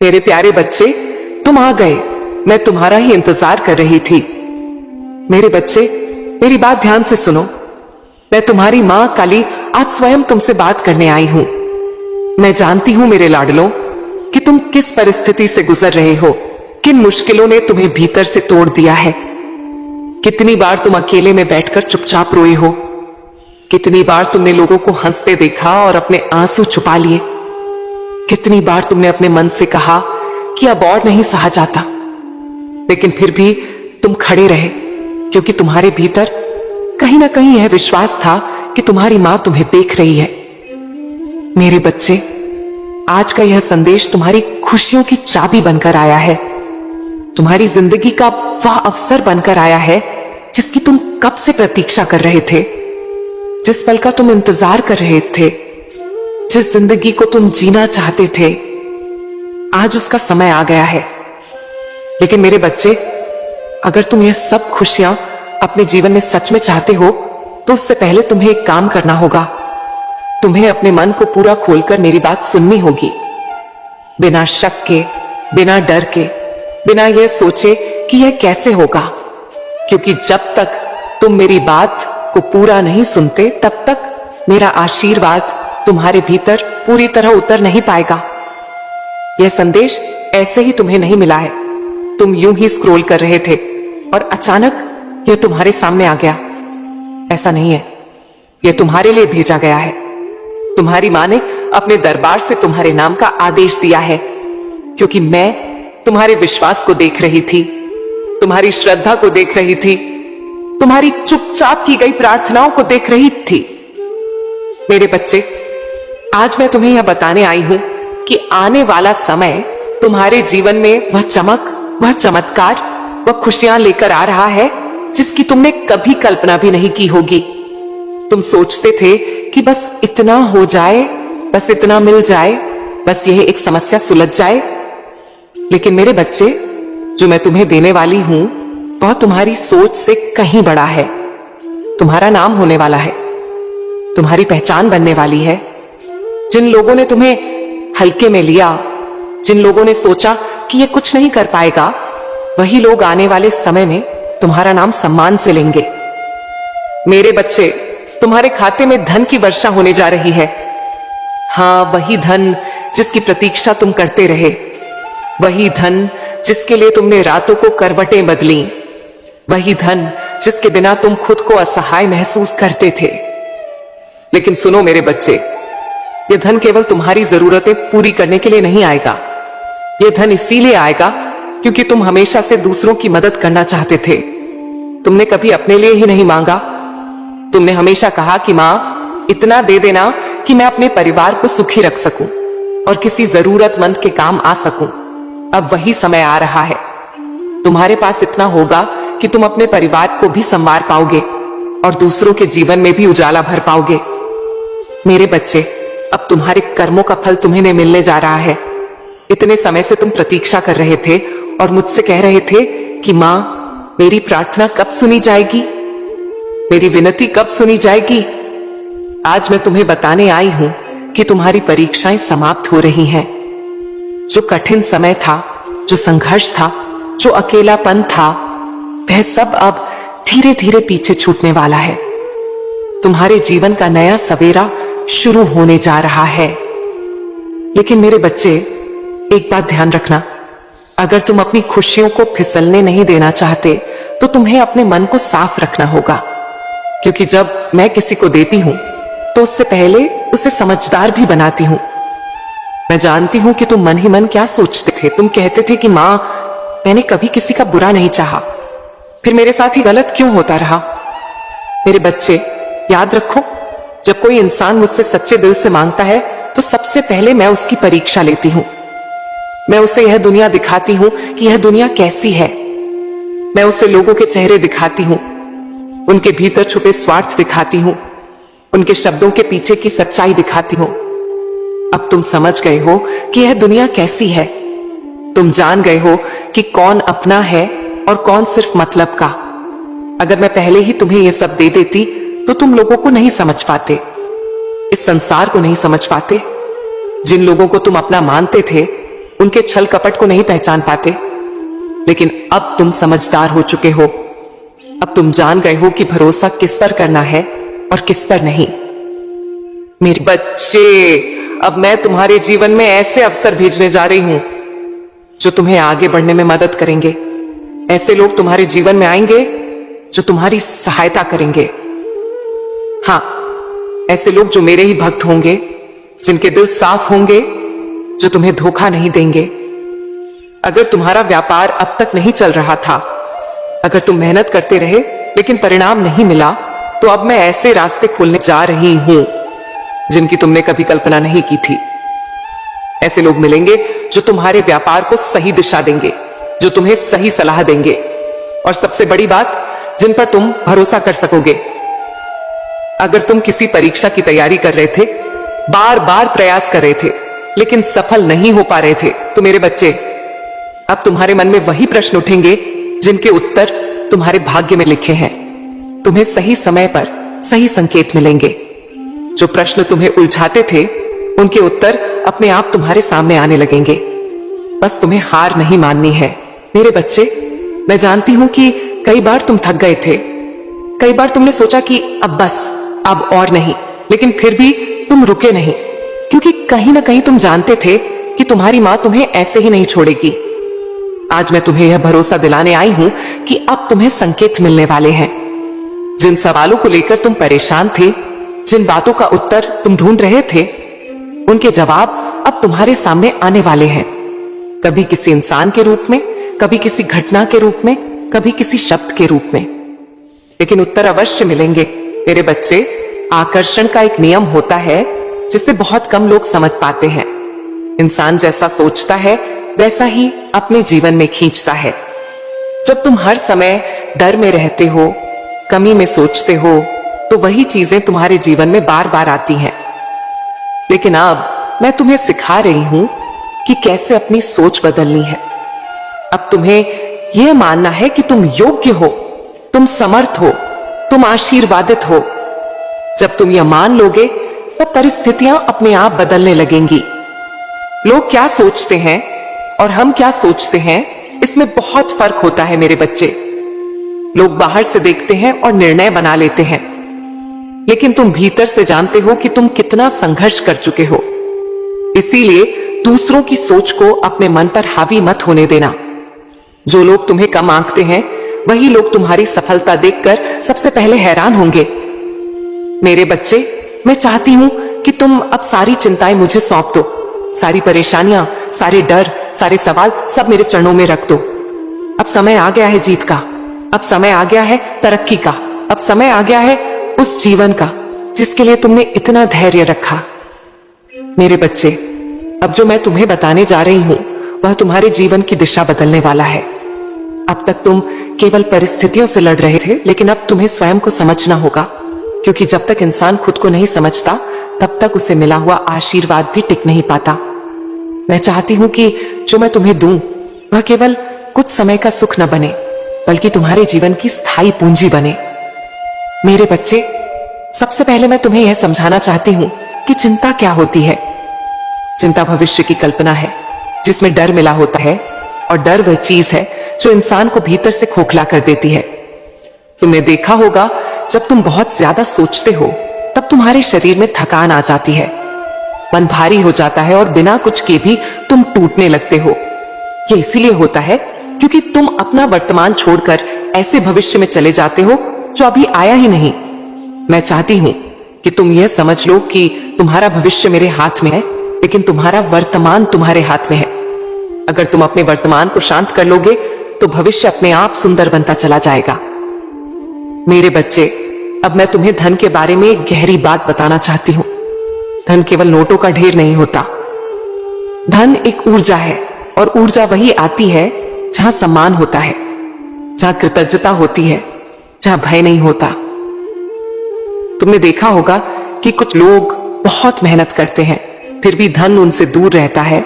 मेरे प्यारे बच्चे, तुम आ गए। मैं तुम्हारा ही इंतजार कर रही थी। मेरे बच्चे, मेरी बात ध्यान से सुनो। मैं तुम्हारी मां काली आज स्वयं तुमसे बात करने आई हूं। मैं जानती हूं मेरे लाडलों कि तुम किस परिस्थिति से गुजर रहे हो, किन मुश्किलों ने तुम्हें भीतर से तोड़ दिया है। कितनी बार तुम अकेले में बैठकर चुपचाप रोए हो, कितनी बार तुमने लोगों को हंसते देखा और अपने आंसू छुपा लिए। कितनी बार तुमने अपने मन से कहा कि अब और नहीं सहा जाता, लेकिन फिर भी तुम खड़े रहे, क्योंकि तुम्हारे भीतर कहीं ना कहीं यह विश्वास था कि तुम्हारी मां तुम्हें देख रही है। मेरे बच्चे, आज का यह संदेश तुम्हारी खुशियों की चाबी बनकर आया है, तुम्हारी जिंदगी का वह अवसर बनकर आया है जिसकी तुम कब से प्रतीक्षा कर रहे थे, जिस पल का तुम इंतजार कर रहे थे, जिस जिंदगी को तुम जीना चाहते थे। आज उसका समय आ गया है। लेकिन मेरे बच्चे, अगर तुम यह सब खुशियां अपने जीवन में सच में चाहते हो, तो उससे पहले तुम्हें एक काम करना होगा। तुम्हें अपने मन को पूरा खोलकर मेरी बात सुननी होगी, बिना शक के, बिना डर के, बिना यह सोचे कि यह कैसे होगा। क्योंकि जब तक तुम मेरी बात को पूरा नहीं सुनते, तब तक मेरा आशीर्वाद तुम्हारे भीतर पूरी तरह उतर नहीं पाएगा। यह संदेश ऐसे ही तुम्हें नहीं मिला है। तुम यूं ही स्क्रॉल कर रहे थे और अचानक यह तुम्हारे सामने आ गया। ऐसा नहीं है, यह तुम्हारे लिए भेजा गया है। तुम्हारी मां ने अपने दरबार से तुम्हारे नाम का आदेश दिया है, क्योंकि मैं तुम्हारे विश्वास को देख रही थी, तुम्हारी श्रद्धा को देख रही थी, तुम्हारी चुपचाप की गई प्रार्थनाओं को देख रही थी। मेरे बच्चे, आज मैं तुम्हें यह बताने आई हूं कि आने वाला समय तुम्हारे जीवन में वह चमक, वह चमत्कार, वह खुशियां लेकर आ रहा है जिसकी तुमने कभी कल्पना भी नहीं की होगी। तुम सोचते थे कि बस इतना हो जाए, बस इतना मिल जाए, बस यह एक समस्या सुलझ जाए। लेकिन मेरे बच्चे, जो मैं तुम्हें देने वाली हूं वह तुम्हारी सोच से कहीं बड़ा है। तुम्हारा नाम होने वाला है, तुम्हारी पहचान बनने वाली है। जिन लोगों ने तुम्हें हल्के में लिया, जिन लोगों ने सोचा कि ये कुछ नहीं कर पाएगा, वही लोग आने वाले समय में तुम्हारा नाम सम्मान से लेंगे। मेरे बच्चे, तुम्हारे खाते में धन की वर्षा होने जा रही है। हां, वही धन जिसकी प्रतीक्षा तुम करते रहे, वही धन जिसके लिए तुमने रातों को करवटें बदली, वही धन जिसके बिना तुम खुद को असहाय महसूस करते थे। लेकिन सुनो मेरे बच्चे, यह धन केवल तुम्हारी जरूरतें पूरी करने के लिए नहीं आएगा। यह धन इसीलिए आएगा क्योंकि तुम हमेशा से दूसरों की मदद करना चाहते थे। तुमने कभी अपने लिए ही नहीं मांगा। तुमने हमेशा कहा कि मां, इतना दे देना कि मैं अपने परिवार को सुखी रख सकूं और किसी जरूरतमंद के काम आ सकूं। अब वही समय आ रहा है। तुम्हारे पास इतना होगा कि तुम अपने परिवार को भी संवार पाओगे और दूसरों के जीवन में भी उजाला भर पाओगे। मेरे बच्चे, अब तुम्हारे कर्मों का फल तुम्हें मिलने जा रहा है। इतने समय से तुम प्रतीक्षा कर रहे थे और मुझसे कह रहे थे कि मां, मेरी प्रार्थना कब सुनी जाएगी, मेरी विनती कब सुनी जाएगी। आज मैं तुम्हें बताने आई हूं कि तुम्हारी परीक्षाएं समाप्त हो रही हैं। जो कठिन समय था, जो संघर्ष था, जो अकेलापन था, वह सब अब धीरे धीरे पीछे छूटने वाला है। तुम्हारे जीवन का नया सवेरा शुरू होने जा रहा है। लेकिन मेरे बच्चे, एक बात ध्यान रखना, अगर तुम अपनी खुशियों को फिसलने नहीं देना चाहते, तो तुम्हें अपने मन को साफ रखना होगा। क्योंकि जब मैं किसी को देती हूं तो उससे पहले उसे समझदार भी बनाती हूं। मैं जानती हूं कि तुम मन ही मन क्या सोचते थे। तुम कहते थे कि मां, मैंने कभी किसी का बुरा नहीं चाहा, फिर मेरे साथ ही गलत क्यों होता रहा। मेरे बच्चे, याद रखो, जब कोई इंसान मुझसे सच्चे दिल से मांगता है तो सबसे पहले मैं उसकी परीक्षा लेती हूं। मैं उसे यह दुनिया दिखाती हूं कि यह दुनिया कैसी है। मैं उसे लोगों के चेहरे दिखाती हूं, उनके भीतर छुपे स्वार्थ दिखाती हूं, उनके शब्दों के पीछे की सच्चाई दिखाती हूं। अब तुम समझ गए हो कि यह दुनिया कैसी है। तुम जान गए हो कि कौन अपना है और कौन सिर्फ मतलब का। अगर मैं पहले ही तुम्हें यह सब दे देती तो तुम लोगों को नहीं समझ पाते, इस संसार को नहीं समझ पाते। जिन लोगों को तुम अपना मानते थे, उनके छल कपट को नहीं पहचान पाते, लेकिन अब तुम समझदार हो चुके हो। अब तुम जान गए हो कि भरोसा किस पर करना है और किस पर नहीं। मेरे बच्चे, अब मैं तुम्हारे जीवन में ऐसे अवसर भेजने जा रही हूं जो तुम्हें आगे बढ़ने में मदद करेंगे। ऐसे लोग तुम्हारे जीवन में आएंगे जो तुम्हारी सहायता करेंगे। हां, ऐसे लोग जो मेरे ही भक्त होंगे, जिनके दिल साफ होंगे, जो तुम्हें धोखा नहीं देंगे। अगर तुम्हारा व्यापार अब तक नहीं चल रहा था, अगर तुम मेहनत करते रहे लेकिन परिणाम नहीं मिला, तो अब मैं ऐसे रास्ते खोलने जा रही हूं जिनकी तुमने कभी कल्पना नहीं की थी। ऐसे लोग मिलेंगे जो तुम्हारे व्यापार को सही दिशा देंगे, जो तुम्हें सही सलाह देंगे, और सबसे बड़ी बात, जिन पर तुम भरोसा कर सकोगे। अगर तुम किसी परीक्षा की तैयारी कर रहे थे, बार बार प्रयास कर रहे थे, लेकिन सफल नहीं हो पा रहे थे, तो मेरे बच्चे, अब तुम्हारे मन में वही प्रश्न उठेंगे जिनके उत्तर तुम्हारे भाग्य में लिखे हैं। तुम्हें सही समय पर सही संकेत मिलेंगे। जो प्रश्न तुम्हें उलझाते थे, उनके उत्तर अपने आप तुम्हारे सामने आने लगेंगे। बस तुम्हें हार नहीं माननी है। मेरे बच्चे, मैं जानती हूं कि कई बार तुम थक गए थे, कई बार तुमने सोचा कि अब बस, अब और नहीं, लेकिन फिर भी तुम रुके नहीं, क्योंकि कहीं ना कहीं तुम जानते थे कि तुम्हारी मां तुम्हें ऐसे ही नहीं छोड़ेगी। आज मैं तुम्हें यह भरोसा दिलाने आई हूं कि अब तुम्हें संकेत मिलने वाले हैं। जिन सवालों को लेकर तुम परेशान थे, जिन बातों का उत्तर तुम ढूंढ रहे थे, उनके जवाब अब तुम्हारे सामने आने वाले हैं। कभी किसी इंसान के रूप में, कभी किसी घटना के रूप में, कभी किसी शब्द के रूप में, लेकिन उत्तर अवश्य मिलेंगे। मेरे बच्चे, आकर्षण का एक नियम होता है जिसे बहुत कम लोग समझ पाते हैं। इंसान जैसा सोचता है वैसा ही अपने जीवन में खींचता है। जब तुम हर समय डर में रहते हो, कमी में सोचते हो, तो वही चीजें तुम्हारे जीवन में बार बार आती हैं। लेकिन अब मैं तुम्हें सिखा रही हूं कि कैसे अपनी सोच बदलनी है। अब तुम्हें यह मानना है कि तुम योग्य हो, तुम समर्थ हो, तुम आशीर्वादित हो। जब तुम यह मान लोगे, तब परिस्थितियां अपने आप बदलने लगेंगी। लोग क्या सोचते हैं और हम क्या सोचते हैं, इसमें बहुत फर्क होता है मेरे बच्चे। लोग बाहर से देखते हैं और निर्णय बना लेते हैं, लेकिन तुम भीतर से जानते हो कि तुम कितना संघर्ष कर चुके हो। इसीलिए दूसरों की सोच को अपने मन पर हावी मत होने देना। जो लोग तुम्हें कम आंकते हैं, वही लोग तुम्हारी सफलता देखकर सबसे पहले हैरान होंगे। मेरे बच्चे, मैं चाहती हूं कि तुम अब सारी चिंताएं मुझे सौंप दो। सारी परेशानियां, सारे डर, सारे सवाल सब मेरे चरणों में रख दो। अब समय आ गया है जीत का, अब समय आ गया है तरक्की का, अब समय आ गया है उस जीवन का जिसके लिए तुमने इतना धैर्य रखा। मेरे बच्चे, अब जो मैं तुम्हें बताने जा रही हूं, वह तुम्हारे जीवन की दिशा बदलने वाला है। अब तक तुम केवल परिस्थितियों से लड़ रहे थे, लेकिन अब तुम्हें स्वयं को समझना होगा, क्योंकि जब तक इंसान खुद को नहीं समझता, तब तक उसे मिला हुआ आशीर्वाद भी टिक नहीं पाता। मैं चाहती हूं कि जो मैं तुम्हें दूं, वह केवल कुछ समय का सुख न बने, बल्कि तुम्हारे जीवन की स्थायी पूंजी बने। मेरे बच्चे, सबसे पहले मैं तुम्हें यह समझाना चाहती हूं कि चिंता क्या होती है। चिंता भविष्य की कल्पना है जिसमें डर मिला होता है, और डर वह चीज है जो इंसान को भीतर से खोखला कर देती है। तुमने देखा होगा, जब तुम बहुत ज्यादा सोचते हो, तब तुम्हारे शरीर में थकान आ जाती है, मन भारी हो जाता है, और बिना कुछ के भी तुम टूटने लगते हो। यह इसीलिए होता है क्योंकि तुम अपना वर्तमान छोड़कर ऐसे भविष्य में चले जाते हो जो अभी आया ही नहीं। मैं चाहती हूं कि तुम यह समझ लो कि तुम्हारा भविष्य मेरे हाथ में है, लेकिन तुम्हारा वर्तमान तुम्हारे हाथ में है। अगर तुम अपने वर्तमान को शांत कर लोगे, तो भविष्य अपने आप सुंदर बनता चला जाएगा। मेरे बच्चे, अब मैं तुम्हें धन के बारे में एक गहरी बात बताना चाहती हूं। धन केवल नोटों का ढेर नहीं होता। धन एक ऊर्जा है, और ऊर्जा वही आती है जहां सम्मान होता है, जहां कृतज्ञता होती है, जहां भय नहीं होता। तुमने देखा होगा कि कुछ लोग बहुत मेहनत करते हैं, फिर भी धन उनसे दूर रहता है,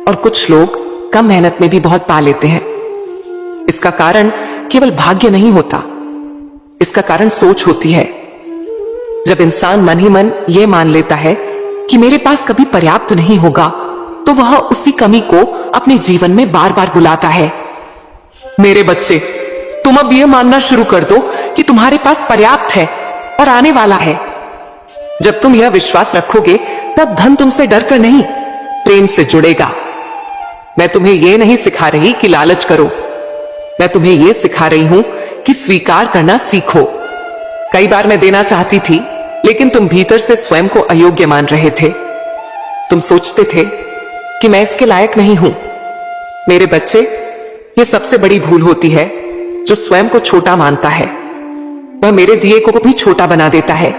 और कुछ लोग कम मेहनत में भी बहुत पा लेते हैं। इसका कारण केवल भाग्य नहीं होता, इसका कारण सोच होती है। जब इंसान मन ही मन यह मान लेता है कि मेरे पास कभी पर्याप्त नहीं होगा, तो वह उसी कमी को अपने जीवन में बार बार बुलाता है। मेरे बच्चे, तुम अब यह मानना शुरू कर दो कि तुम्हारे पास पर्याप्त है और आने वाला है। जब तुम यह विश्वास रखोगे, तब धन तुमसे डरकर नहीं, प्रेम से जुड़ेगा। मैं तुम्हें यह नहीं सिखा रही कि लालच करो, मैं तुम्हें यह सिखा रही हूं कि स्वीकार करना सीखो। कई बार मैं देना चाहती थी, लेकिन तुम भीतर से स्वयं को अयोग्य मान रहे थे। तुम सोचते थे कि मैं इसके लायक नहीं हूं। मेरे बच्चे, यह सबसे बड़ी भूल होती है। जो स्वयं को छोटा मानता है, वह मेरे दिए को भी छोटा बना देता है।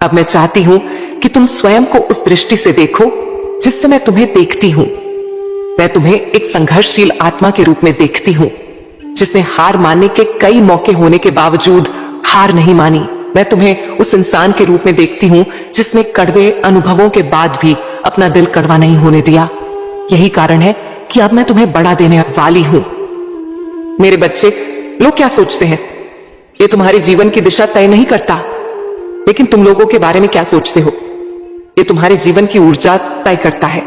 अब मैं चाहती हूं कि तुम स्वयं को उस दृष्टि से देखो जिससे मैं तुम्हें देखती हूं। मैं तुम्हें एक संघर्षशील आत्मा के रूप में देखती हूं, जिसने हार मानने के कई मौके होने के बावजूद हार नहीं मानी। मैं तुम्हें उस इंसान के रूप में देखती हूं जिसने कड़वे अनुभवों के बाद भी अपना दिल कड़वा नहीं होने दिया। यही कारण है कि अब मैं तुम्हें बड़ा देने वाली हूं। मेरे बच्चे, लोग क्या सोचते हैं, ये तुम्हारे जीवन की दिशा तय नहीं करता, लेकिन तुम लोगों के बारे में क्या सोचते हो, ये तुम्हारे जीवन की ऊर्जा तय करता है।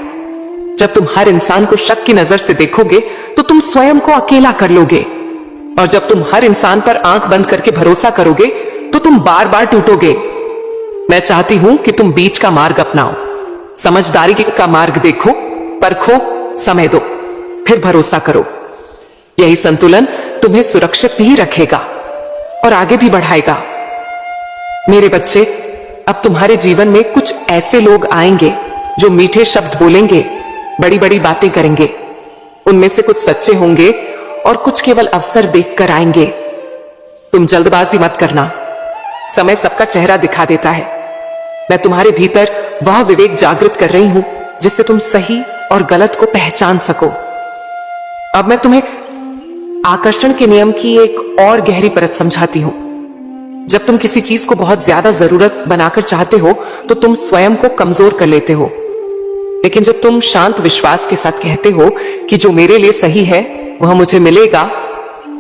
जब तुम हर इंसान को शक की नजर से देखोगे, तो तुम स्वयं को अकेला कर लोगे, और जब तुम हर इंसान पर आंख बंद करके भरोसा करोगे, तो तुम बार बार टूटोगे। मैं चाहती हूं कि तुम बीच का मार्ग अपनाओ, समझदारी का मार्ग देखो, परखो, समय दो, फिर भरोसा करो। यही संतुलन तुम्हें सुरक्षित भी रखेगा और आगे भी बढ़ाएगा। मेरे बच्चे, अब तुम्हारे जीवन में कुछ ऐसे लोग आएंगे जो मीठे शब्द बोलेंगे, बड़ी बड़ी बातें करेंगे। उनमें से कुछ सच्चे होंगे और कुछ केवल अवसर देखकर आएंगे। तुम जल्दबाजी मत करना, समय सबका चेहरा दिखा देता है। मैं तुम्हारे भीतर वह विवेक जागृत कर रही हूं जिससे तुम सही और गलत को पहचान सको। अब मैं तुम्हें आकर्षण के नियम की एक और गहरी परत समझाती हूं। जब तुम किसी चीज को बहुत ज्यादा जरूरत बनाकर चाहते हो, तो तुम स्वयं को कमजोर कर लेते हो। लेकिन जब तुम शांत विश्वास के साथ कहते हो कि जो मेरे लिए सही है वह मुझे मिलेगा,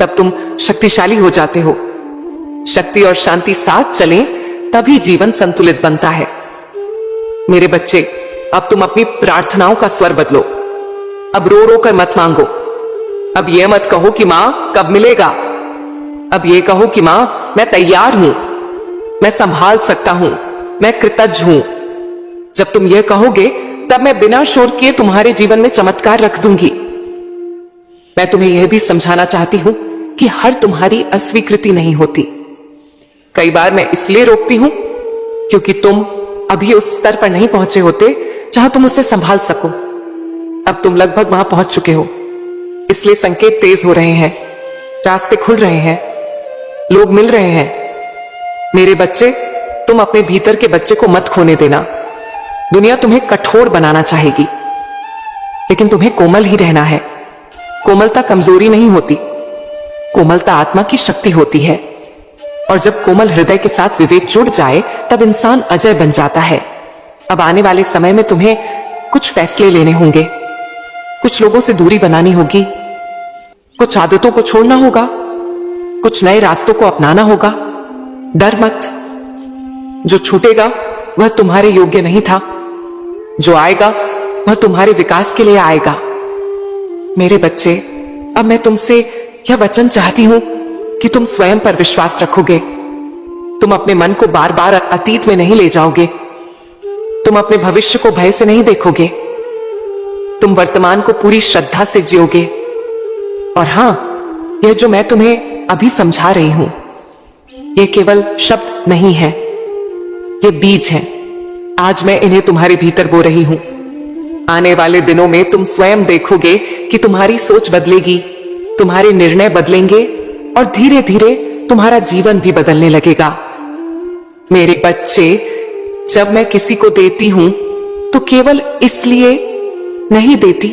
तब तुम शक्तिशाली हो जाते हो। शक्ति और शांति साथ चलें, तभी जीवन संतुलित बनता है। मेरे बच्चे, अब तुम अपनी प्रार्थनाओं का स्वर बदलो। अब रो रो कर मत मांगो। अब यह मत कहो कि मां कब मिलेगा। अब यह कहो कि मां, मैं तैयार हूं, मैं संभाल सकता हूं, मैं कृतज्ञ हूं। जब तुम यह कहोगे, तब मैं बिना शोर किए तुम्हारे जीवन में चमत्कार रख दूंगी। मैं तुम्हें यह भी समझाना चाहती हूं कि हर तुम्हारी अस्वीकृति नहीं होती। कई बार मैं इसलिए रोकती हूं क्योंकि तुम अभी उस स्तर पर नहीं पहुंचे होते जहां तुम उसे संभाल सको। अब तुम लगभग वहां पहुंच चुके हो, इसलिए संकेत तेज हो रहे हैं, रास्ते खुल रहे हैं, लोग मिल रहे हैं। मेरे बच्चे, तुम अपने भीतर के बच्चे को मत खोने देना। दुनिया तुम्हें कठोर बनाना चाहेगी, लेकिन तुम्हें कोमल ही रहना है। कोमलता कमजोरी नहीं होती, कोमलता आत्मा की शक्ति होती है। और जब कोमल हृदय के साथ विवेक जुड़ जाए, तब इंसान अजय बन जाता है। अब आने वाले समय में तुम्हें कुछ फैसले लेने होंगे, कुछ लोगों से दूरी बनानी होगी, कुछ आदतों को छोड़ना होगा, कुछ नए रास्तों को अपनाना होगा। डर मत, जो छूटेगा वह तुम्हारे योग्य नहीं था, जो आएगा वह तुम्हारे विकास के लिए आएगा। मेरे बच्चे, अब मैं तुमसे यह वचन चाहती हूं कि तुम स्वयं पर विश्वास रखोगे। तुम अपने मन को बार बार अतीत में नहीं ले जाओगे, तुम अपने भविष्य को भय से नहीं देखोगे, तुम वर्तमान को पूरी श्रद्धा से जियोगे। और हां, यह जो मैं तुम्हें अभी समझा रही हूं, यह केवल शब्द नहीं है, ये बीज हैं। आज मैं इन्हें तुम्हारे भीतर बो रही हूं। आने वाले दिनों में तुम स्वयं देखोगे कि तुम्हारी सोच बदलेगी, तुम्हारे निर्णय बदलेंगे और धीरे धीरे तुम्हारा जीवन भी बदलने लगेगा। मेरे बच्चे, जब मैं किसी को देती हूं तो केवल इसलिए नहीं देती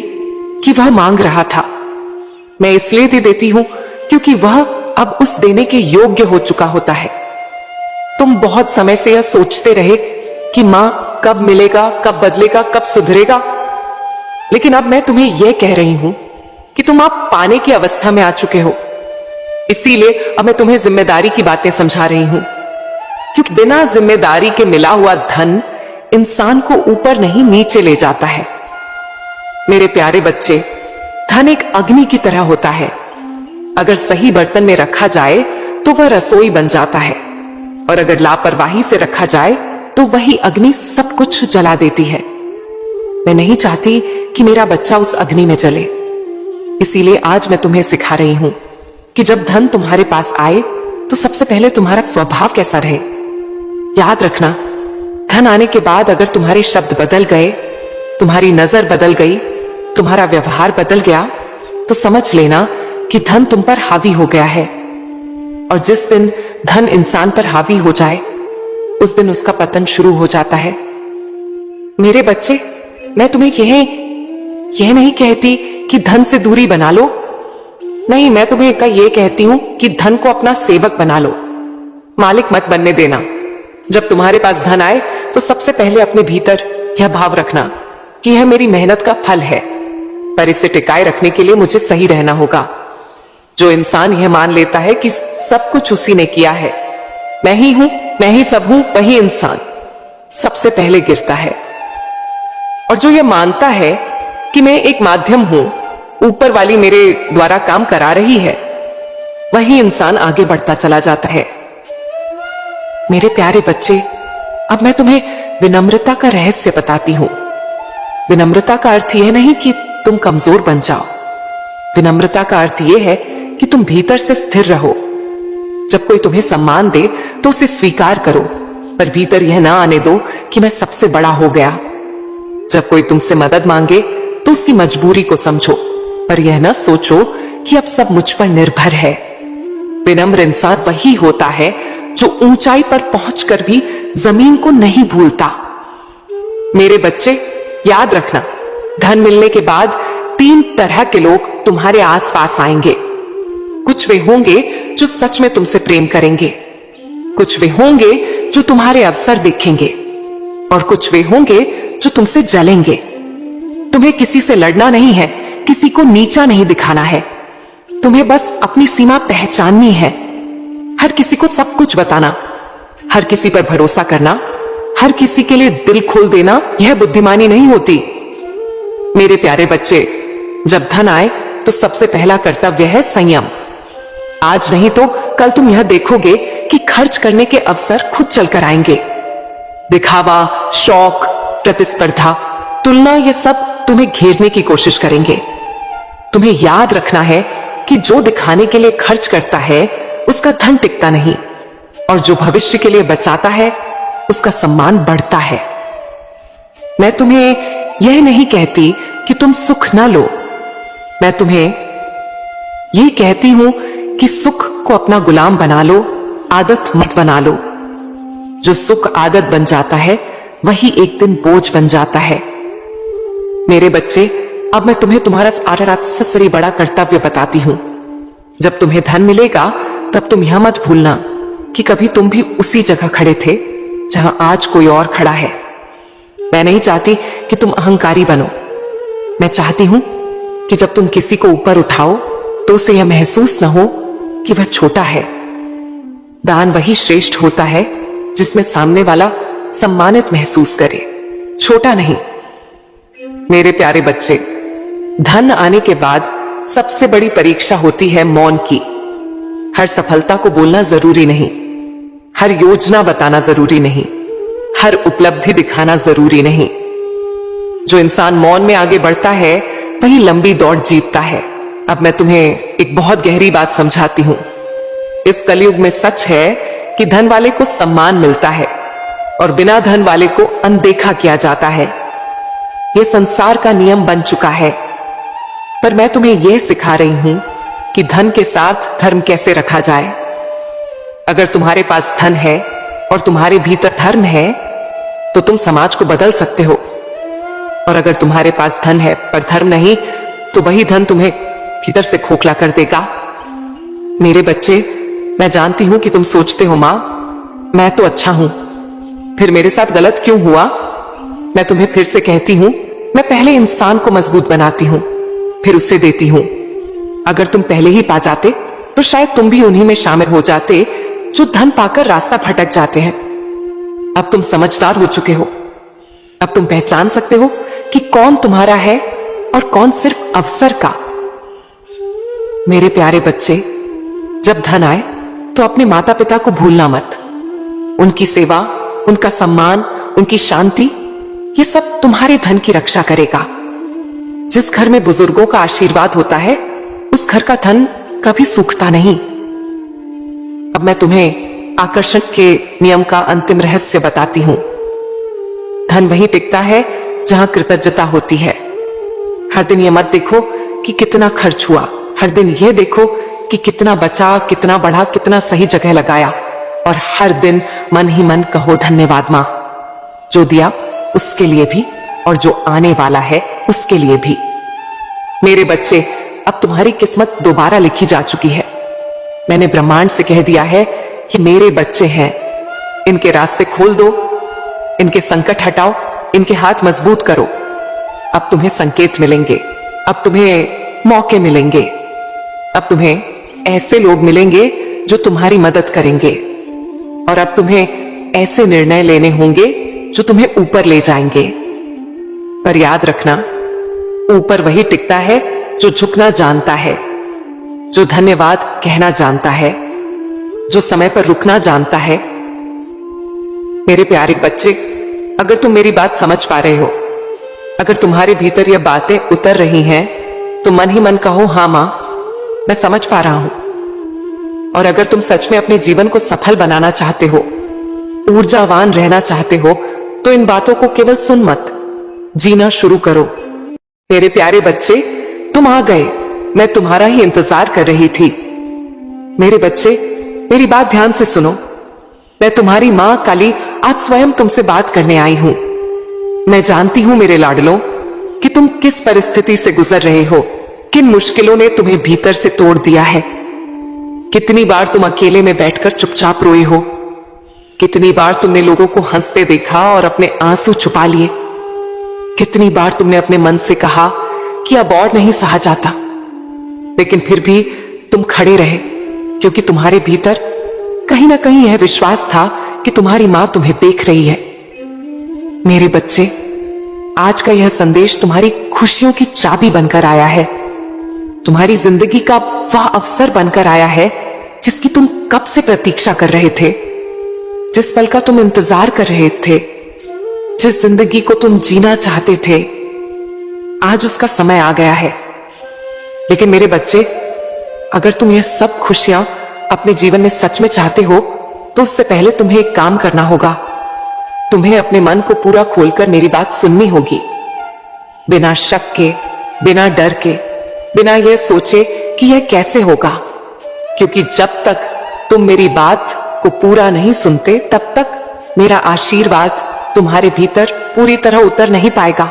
कि वह मांग रहा था। मैं इसलिए भी देती हूं क्योंकि वह अब उस देने के योग्य हो चुका होता है। तुम बहुत समय से यह सोचते रहे कि मां कब मिलेगा, कब बदलेगा, कब सुधरेगा, लेकिन अब मैं तुम्हें यह कह रही हूं कि तुम अब पाने की अवस्था में आ चुके हो। इसीलिए अब मैं तुम्हें जिम्मेदारी की बातें समझा रही हूं, क्योंकि बिना जिम्मेदारी के मिला हुआ धन इंसान को ऊपर नहीं नीचे ले जाता है। मेरे प्यारे बच्चे, धन एक अग्नि की तरह होता है। अगर सही बर्तन में रखा जाए तो वह रसोई बन जाता है, और अगर लापरवाही से रखा जाए तो वही अग्नि सब कुछ जला देती है। मैं नहीं चाहती कि मेरा बच्चा उस अग्नि में जले। इसीलिए आज मैं तुम्हें सिखा रही हूं कि जब धन तुम्हारे पास आए तो सबसे पहले तुम्हारा स्वभाव कैसा रहे। याद रखना, धन आने के बाद अगर तुम्हारे शब्द बदल गए, तुम्हारी नजर बदल गई, तुम्हारा व्यवहार बदल गया, तो समझ लेना कि धन तुम पर हावी हो गया है। और जिस दिन धन इंसान पर हावी हो जाए, उस दिन उसका पतन शुरू हो जाता है। मेरे बच्चे, मैं तुम्हें यह नहीं कहती कि धन से दूरी बना लो। नहीं, मैं तुम्हें ये कहती हूं कि धन को अपना सेवक बना लो, मालिक मत बनने देना। जब तुम्हारे पास धन आए तो सबसे पहले अपने भीतर यह भाव रखना कि यह मेरी मेहनत का फल है, पर इसे टिकाए रखने के लिए मुझे सही रहना होगा। जो इंसान यह मान लेता है कि सब कुछ उसी ने किया है, मैं ही हूं, मैं ही सब हूं, वही इंसान सबसे पहले गिरता है। और जो यह मानता है कि मैं एक माध्यम हूं, ऊपर वाली मेरे द्वारा काम करा रही है, वही इंसान आगे बढ़ता चला जाता है। मेरे प्यारे बच्चे, अब मैं तुम्हें विनम्रता का रहस्य बताती हूं। विनम्रता का अर्थ यह नहीं कि तुम कमजोर बन जाओ। विनम्रता का अर्थ यह है कि तुम भीतर से स्थिर रहो। जब कोई तुम्हें सम्मान दे तो उसे स्वीकार करो, पर भीतर यह ना आने दो कि मैं सबसे बड़ा हो गया। जब कोई तुमसे मदद मांगे तो उसकी मजबूरी को समझो, पर यह ना सोचो कि अब सब मुझ पर निर्भर है। विनम्र इंसान वही होता है जो ऊंचाई पर पहुंचकर भी जमीन को नहीं भूलता। मेरे बच्चे, याद रखना, धन मिलने के बाद 3 तरह के लोग तुम्हारे आसपास आएंगे। कुछ वे होंगे जो सच में तुमसे प्रेम करेंगे, कुछ वे होंगे जो तुम्हारे अवसर देखेंगे, और कुछ वे होंगे जो तुमसे जलेंगे। तुम्हें किसी से लड़ना नहीं है, किसी को नीचा नहीं दिखाना है। तुम्हें बस अपनी सीमा पहचाननी है। हर किसी को सब कुछ बताना, हर किसी पर भरोसा करना, हर किसी के लिए दिल खोल देना, यह बुद्धिमानी नहीं होती। मेरे प्यारे बच्चे, जब धन आए तो सबसे पहला कर्तव्य है संयम। आज नहीं तो कल तुम यह देखोगे कि खर्च करने के अवसर खुद चलकर आएंगे। दिखावा, शौक, प्रतिस्पर्धा, तुलना, यह सब तुम्हें घेरने की कोशिश करेंगे। तुम्हें याद रखना है कि जो दिखाने के लिए खर्च करता है उसका धन टिकता नहीं, और जो भविष्य के लिए बचाता है उसका सम्मान बढ़ता है। मैं तुम्हें यह नहीं कहती कि तुम सुख ना लो, मैं तुम्हें यह कहती हूं कि सुख को अपना गुलाम बना लो, आदत मत बना लो। जो सुख आदत बन जाता है वही एक दिन बोझ बन जाता है। मेरे बच्चे, अब मैं तुम्हें तुम्हारा सबसे बड़ा कर्तव्य बताती हूं। जब तुम्हें धन मिलेगा तब तुम यह मत भूलना कि कभी तुम भी उसी जगह खड़े थे जहां आज कोई और खड़ा है। मैं नहीं चाहती कि तुम अहंकारी बनो। मैं चाहती हूं कि जब तुम किसी को ऊपर उठाओ तो उसे यह महसूस न हो कि वह छोटा है। दान वही श्रेष्ठ होता है जिसमें सामने वाला सम्मानित महसूस करे, छोटा नहीं। मेरे प्यारे बच्चे, धन आने के बाद सबसे बड़ी परीक्षा होती है मौन की। हर सफलता को बोलना जरूरी नहीं, हर योजना बताना जरूरी नहीं, हर उपलब्धि दिखाना जरूरी नहीं। जो इंसान मौन में आगे बढ़ता है वही लंबी दौड़ जीतता है। अब मैं तुम्हें एक बहुत गहरी बात समझाती हूं। इस कलयुग में सच है कि धन वाले को सम्मान मिलता है और बिना धन वाले को अनदेखा किया जाता है। यह संसार का नियम बन चुका है। पर मैं तुम्हें यह सिखा रही हूं कि धन के साथ धर्म कैसे रखा जाए। अगर तुम्हारे पास धन है और तुम्हारे भीतर धर्म है तो तुम समाज को बदल सकते हो, और अगर तुम्हारे पास धन है पर धर्म नहीं तो वही धन तुम्हें भीतर से खोखला कर देगा। मेरे बच्चे, मैं जानती हूं कि तुम सोचते हो, मां मैं तो अच्छा हूं, फिर मेरे साथ गलत क्यों हुआ। मैं तुम्हें फिर से कहती हूं, मैं पहले इंसान को मजबूत बनाती हूं, फिर उससे देती हूं। अगर तुम पहले ही पा जाते तो शायद तुम भी उन्हीं में शामिल हो जाते जो धन पाकर रास्ता भटक जाते हैं। अब तुम समझदार हो चुके हो। अब तुम पहचान सकते हो कि कौन तुम्हारा है और कौन सिर्फ अवसर का। मेरे प्यारे बच्चे, जब धन आए तो अपने माता पिता को भूलना मत। उनकी सेवा, उनका सम्मान, उनकी शांति, ये सब तुम्हारे धन की रक्षा करेगा। जिस घर में बुजुर्गों का आशीर्वाद होता है, उस घर का धन कभी सूखता नहीं। अब मैं तुम्हें आकर्षण के नियम का अंतिम रहस्य बताती हूं। धन वहीं टिकता है जहां कृतज्ञता होती है। हर दिन ये मत देखो कि कितना खर्च हुआ, हर दिन ये देखो कि कितना बचा, कितना बढ़ा, कितना सही जगह लगाया। और हर दिन मन ही मन कहो धन्यवाद मां, जो दिया उसके लिए भी और जो आने वाला है उसके लिए भी। मेरे बच्चे, अब तुम्हारी किस्मत दोबारा लिखी जा चुकी है। मैंने ब्रह्मांड से कह दिया है कि मेरे बच्चे हैं, इनके रास्ते खोल दो, इनके संकट हटाओ, इनके हाथ मजबूत करो। अब तुम्हें संकेत मिलेंगे, अब तुम्हें मौके मिलेंगे, अब तुम्हें ऐसे लोग मिलेंगे जो तुम्हारी मदद करेंगे। और अब तुम्हें ऐसे निर्णय लेने होंगे जो तुम्हें ऊपर ले जाएंगे। पर याद रखना, ऊपर वही टिकता है जो झुकना जानता है, जो धन्यवाद कहना जानता है, जो समय पर रुकना जानता है। मेरे प्यारे बच्चे, अगर तुम मेरी बात समझ पा रहे हो, अगर तुम्हारे भीतर ये बातें उतर रही हैं, तो मन ही मन कहो हां मां, मैं समझ पा रहा हूं। और अगर तुम सच में अपने जीवन को सफल बनाना चाहते हो, ऊर्जावान रहना चाहते हो, तो इन बातों को केवल सुन मत, जीना शुरू करो। मेरे प्यारे बच्चे, तुम आ गए, मैं तुम्हारा ही इंतजार कर रही थी। मेरे बच्चे, मेरी बात ध्यान से सुनो। मैं तुम्हारी मां काली आज स्वयं तुमसे बात करने आई हूं। मैं जानती हूं मेरे लाडलों कि तुम किस परिस्थिति से गुजर रहे हो, किन मुश्किलों ने तुम्हें भीतर से तोड़ दिया है। कितनी बार तुम अकेले में बैठकर चुपचाप रोए हो, कितनी बार तुमने लोगों को हंसते देखा और अपने आंसू छुपा लिए, कितनी बार तुमने अपने मन से कहा कि अब और नहीं सहा जाता, लेकिन फिर भी तुम खड़े रहे, क्योंकि तुम्हारे भीतर कहीं ना कहीं यह विश्वास था कि तुम्हारी मां तुम्हें देख रही है। मेरे बच्चे, आज का यह संदेश तुम्हारी खुशियों की चाबी बनकर आया है, तुम्हारी जिंदगी का वह अवसर बनकर आया है जिसकी तुम कब से प्रतीक्षा कर रहे थे, जिस पल का तुम इंतजार कर रहे थे, जिस जिंदगी को तुम जीना चाहते थे। आज उसका समय आ गया है। लेकिन मेरे बच्चे, अगर तुम यह सब खुशियां अपने जीवन में सच में चाहते हो, तो उससे पहले तुम्हें एक काम करना होगा। तुम्हें अपने मन को पूरा खोलकर मेरी बात सुननी होगी, बिना शक के, बिना डर के, बिना यह सोचे कि यह कैसे होगा। क्योंकि जब तक तुम मेरी बात को पूरा नहीं सुनते, तब तक मेरा आशीर्वाद तुम्हारे भीतर पूरी तरह उतर नहीं पाएगा।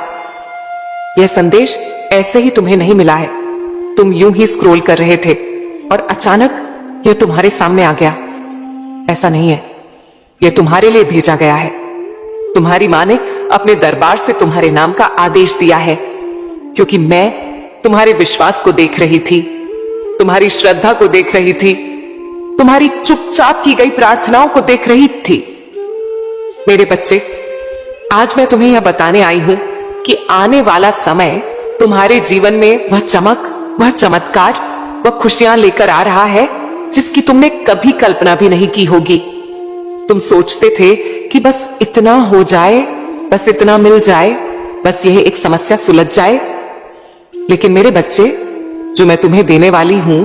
यह संदेश ऐसे ही तुम्हें नहीं मिला है। तुम यूं ही स्क्रॉल कर रहे थे और अचानक यह तुम्हारे सामने आ गया। ऐसा नहीं है, यह तुम्हारे लिए भेजा गया है। तुम्हारी मां ने अपने दरबार से तुम्हारे नाम का आदेश दिया है, क्योंकि मैं तुम्हारे विश्वास को देख रही थी, तुम्हारी श्रद्धा को देख रही थी, तुम्हारी चुपचाप की गई प्रार्थनाओं को देख रही थी। मेरे बच्चे, आज मैं तुम्हें यह बताने आई हूं कि आने वाला समय तुम्हारे जीवन में वह चमक, वह चमत्कार, वह खुशियां लेकर आ रहा है जिसकी तुमने कभी कल्पना भी नहीं की होगी। तुम सोचते थे कि बस इतना हो जाए, बस इतना मिल जाए, बस यह एक समस्या सुलझ जाए। लेकिन मेरे बच्चे, जो मैं तुम्हें देने वाली हूं,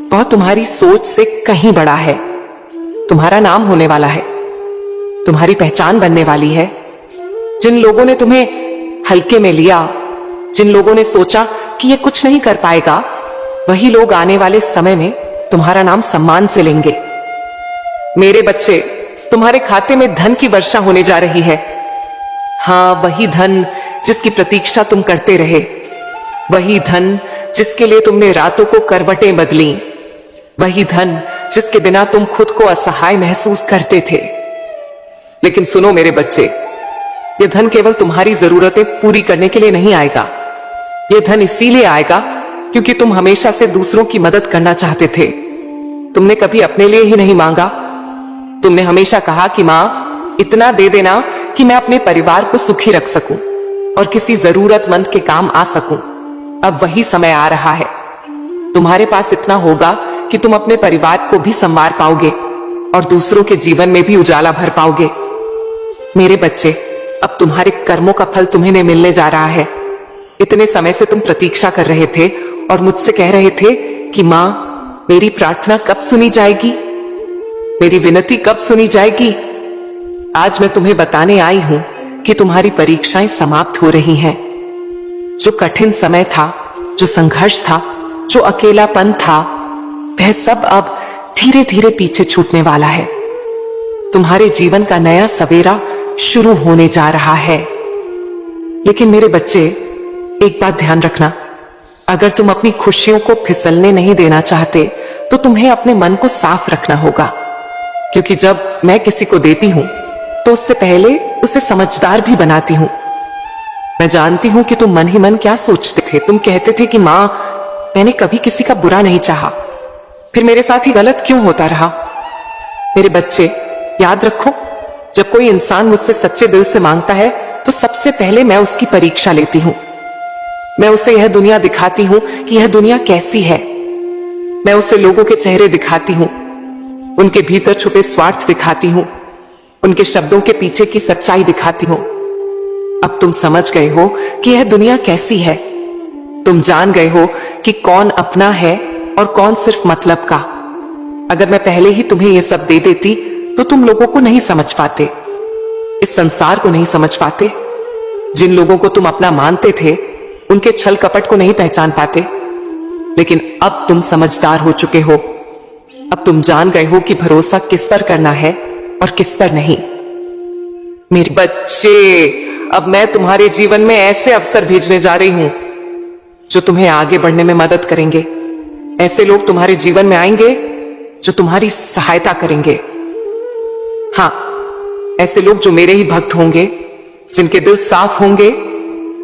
वह तुम्हारी सोच से कहीं बड़ा है। तुम्हारा नाम होने वाला है, तुम्हारी पहचान बनने वाली है। जिन लोगों ने तुम्हें हल्के में लिया, जिन लोगों ने सोचा कि यह कुछ नहीं कर पाएगा, वही लोग आने वाले समय में तुम्हारा नाम सम्मान से लेंगे। मेरे बच्चे, तुम्हारे खाते में धन की वर्षा होने जा रही है। हां, वही धन जिसकी प्रतीक्षा तुम करते रहे, वही धन जिसके लिए तुमने रातों को करवटें बदली, वही धन जिसके बिना तुम खुद को असहाय महसूस करते थे। लेकिन सुनो मेरे बच्चे, यह धन केवल तुम्हारी जरूरतें पूरी करने के लिए नहीं आएगा। यह धन इसीलिए आएगा क्योंकि तुम हमेशा से दूसरों की मदद करना चाहते थे। तुमने कभी अपने लिए ही नहीं मांगा। तुमने हमेशा कहा कि मां, इतना दे देना कि मैं अपने परिवार को सुखी रख सकूं और किसी जरूरतमंद के काम आ सकूं। अब वही समय आ रहा है। तुम्हारे पास इतना होगा कि तुम अपने परिवार को भी संवार पाओगे और दूसरों के जीवन में भी उजाला भर पाओगे। मेरे बच्चे, अब तुम्हारे कर्मों का फल तुम्हें मिलने जा रहा है। इतने समय से तुम प्रतीक्षा कर रहे थे और मुझसे कह रहे थे कि मां, मेरी प्रार्थना कब सुनी जाएगी, मेरी विनती कब सुनी जाएगी। आज मैं तुम्हें बताने आई हूं कि तुम्हारी परीक्षाएं समाप्त हो रही हैं। जो कठिन समय था, जो संघर्ष था, जो अकेलापन था, वह सब अब धीरे धीरे पीछे छूटने वाला है। तुम्हारे जीवन का नया सवेरा शुरू होने जा रहा है। लेकिन मेरे बच्चे, एक बात ध्यान रखना, अगर तुम अपनी खुशियों को फिसलने नहीं देना चाहते तो तुम्हें अपने मन को साफ रखना होगा। क्योंकि जब मैं किसी को देती हूं तो उससे पहले उसे समझदार भी बनाती हूं। मैं जानती हूं कि तुम मन ही मन क्या सोचते थे। तुम कहते थे कि मां, मैंने कभी किसी का बुरा नहीं चाहा, फिर मेरे साथ ही गलत क्यों होता रहा। मेरे बच्चे, याद रखो, जब कोई इंसान मुझसे सच्चे दिल से मांगता है तो सबसे पहले मैं उसकी परीक्षा लेती हूं। मैं उसे यह दुनिया दिखाती हूं कि यह दुनिया कैसी है। मैं उसे लोगों के चेहरे दिखाती हूं, उनके भीतर छुपे स्वार्थ दिखाती हूं, उनके शब्दों के पीछे की सच्चाई दिखाती हूं। अब तुम समझ गए हो कि यह दुनिया कैसी है। तुम जान गए हो कि कौन अपना है और कौन सिर्फ मतलब का। अगर मैं पहले ही तुम्हें यह सब दे देती तो तुम लोगों को नहीं समझ पाते, इस संसार को नहीं समझ पाते। जिन लोगों को तुम अपना मानते थे उनके छल कपट को नहीं पहचान पाते। लेकिन अब तुम समझदार हो चुके हो। अब तुम जान गए हो कि भरोसा किस पर करना है और किस पर नहीं। मेरे बच्चे, अब मैं तुम्हारे जीवन में ऐसे अवसर भेजने जा रही हूं जो तुम्हें आगे बढ़ने में मदद करेंगे। ऐसे लोग तुम्हारे जीवन में आएंगे जो तुम्हारी सहायता करेंगे। हां, ऐसे लोग जो मेरे ही भक्त होंगे, जिनके दिल साफ होंगे,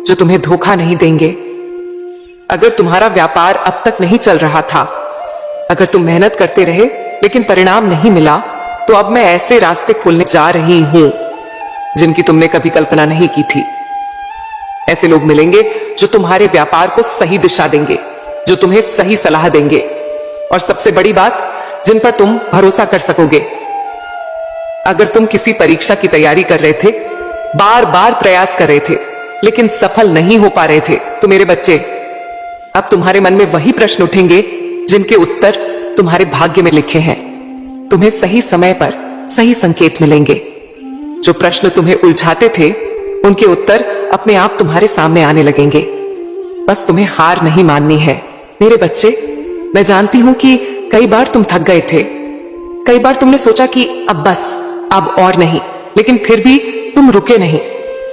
जो तुम्हें धोखा नहीं देंगे। अगर तुम्हारा व्यापार अब तक नहीं चल रहा था, अगर तुम मेहनत करते रहे लेकिन परिणाम नहीं मिला, तो अब मैं ऐसे रास्ते खोलने जा रही हूं जिनकी तुमने कभी कल्पना नहीं की थी। ऐसे लोग मिलेंगे जो तुम्हारे व्यापार को सही दिशा देंगे, जो तुम्हें सही सलाह देंगे, और सबसे बड़ी बात, जिन पर तुम भरोसा कर सकोगे। अगर तुम किसी परीक्षा की तैयारी कर रहे थे, बार बार प्रयास कर रहे थे लेकिन सफल नहीं हो पा रहे थे, तो मेरे बच्चे, अब तुम्हारे मन में वही प्रश्न उठेंगे जिनके उत्तर तुम्हारे भाग्य में लिखे हैं। तुम्हें सही समय पर सही संकेत मिलेंगे। जो प्रश्न तुम्हें उलझाते थे, उनके उत्तर अपने आप तुम्हारे सामने आने लगेंगे। बस तुम्हें हार नहीं माननी है। मेरे बच्चे, मैं जानती हूं कि कई बार तुम थक गए थे, कई बार तुमने सोचा कि अब बस, अब और नहीं, लेकिन फिर भी तुम रुके नहीं,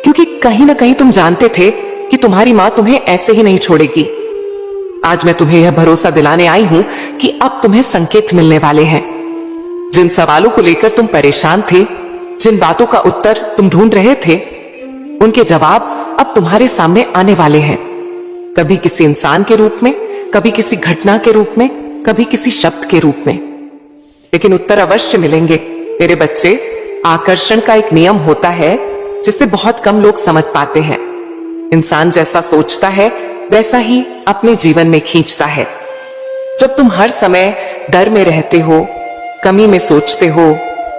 क्योंकि कहीं ना कहीं तुम जानते थे कि तुम्हारी मां तुम्हें ऐसे ही नहीं छोड़ेगी। आज मैं तुम्हें यह भरोसा दिलाने आई हूं कि अब तुम्हें संकेत मिलने वाले हैं। जिन सवालों को लेकर तुम परेशान थे, जिन बातों का उत्तर तुम ढूंढ रहे थे, उनके जवाब अब तुम्हारे सामने आने वाले हैं। कभी किसी इंसान के रूप में, कभी किसी घटना के रूप में, कभी किसी शब्द के रूप में, लेकिन उत्तर अवश्य मिलेंगे। मेरे बच्चे, आकर्षण का एक नियम होता है जिसे बहुत कम लोग समझ पाते हैं। इंसान जैसा सोचता है वैसा ही अपने जीवन में खींचता है। जब तुम हर समय डर में रहते हो, कमी में सोचते हो,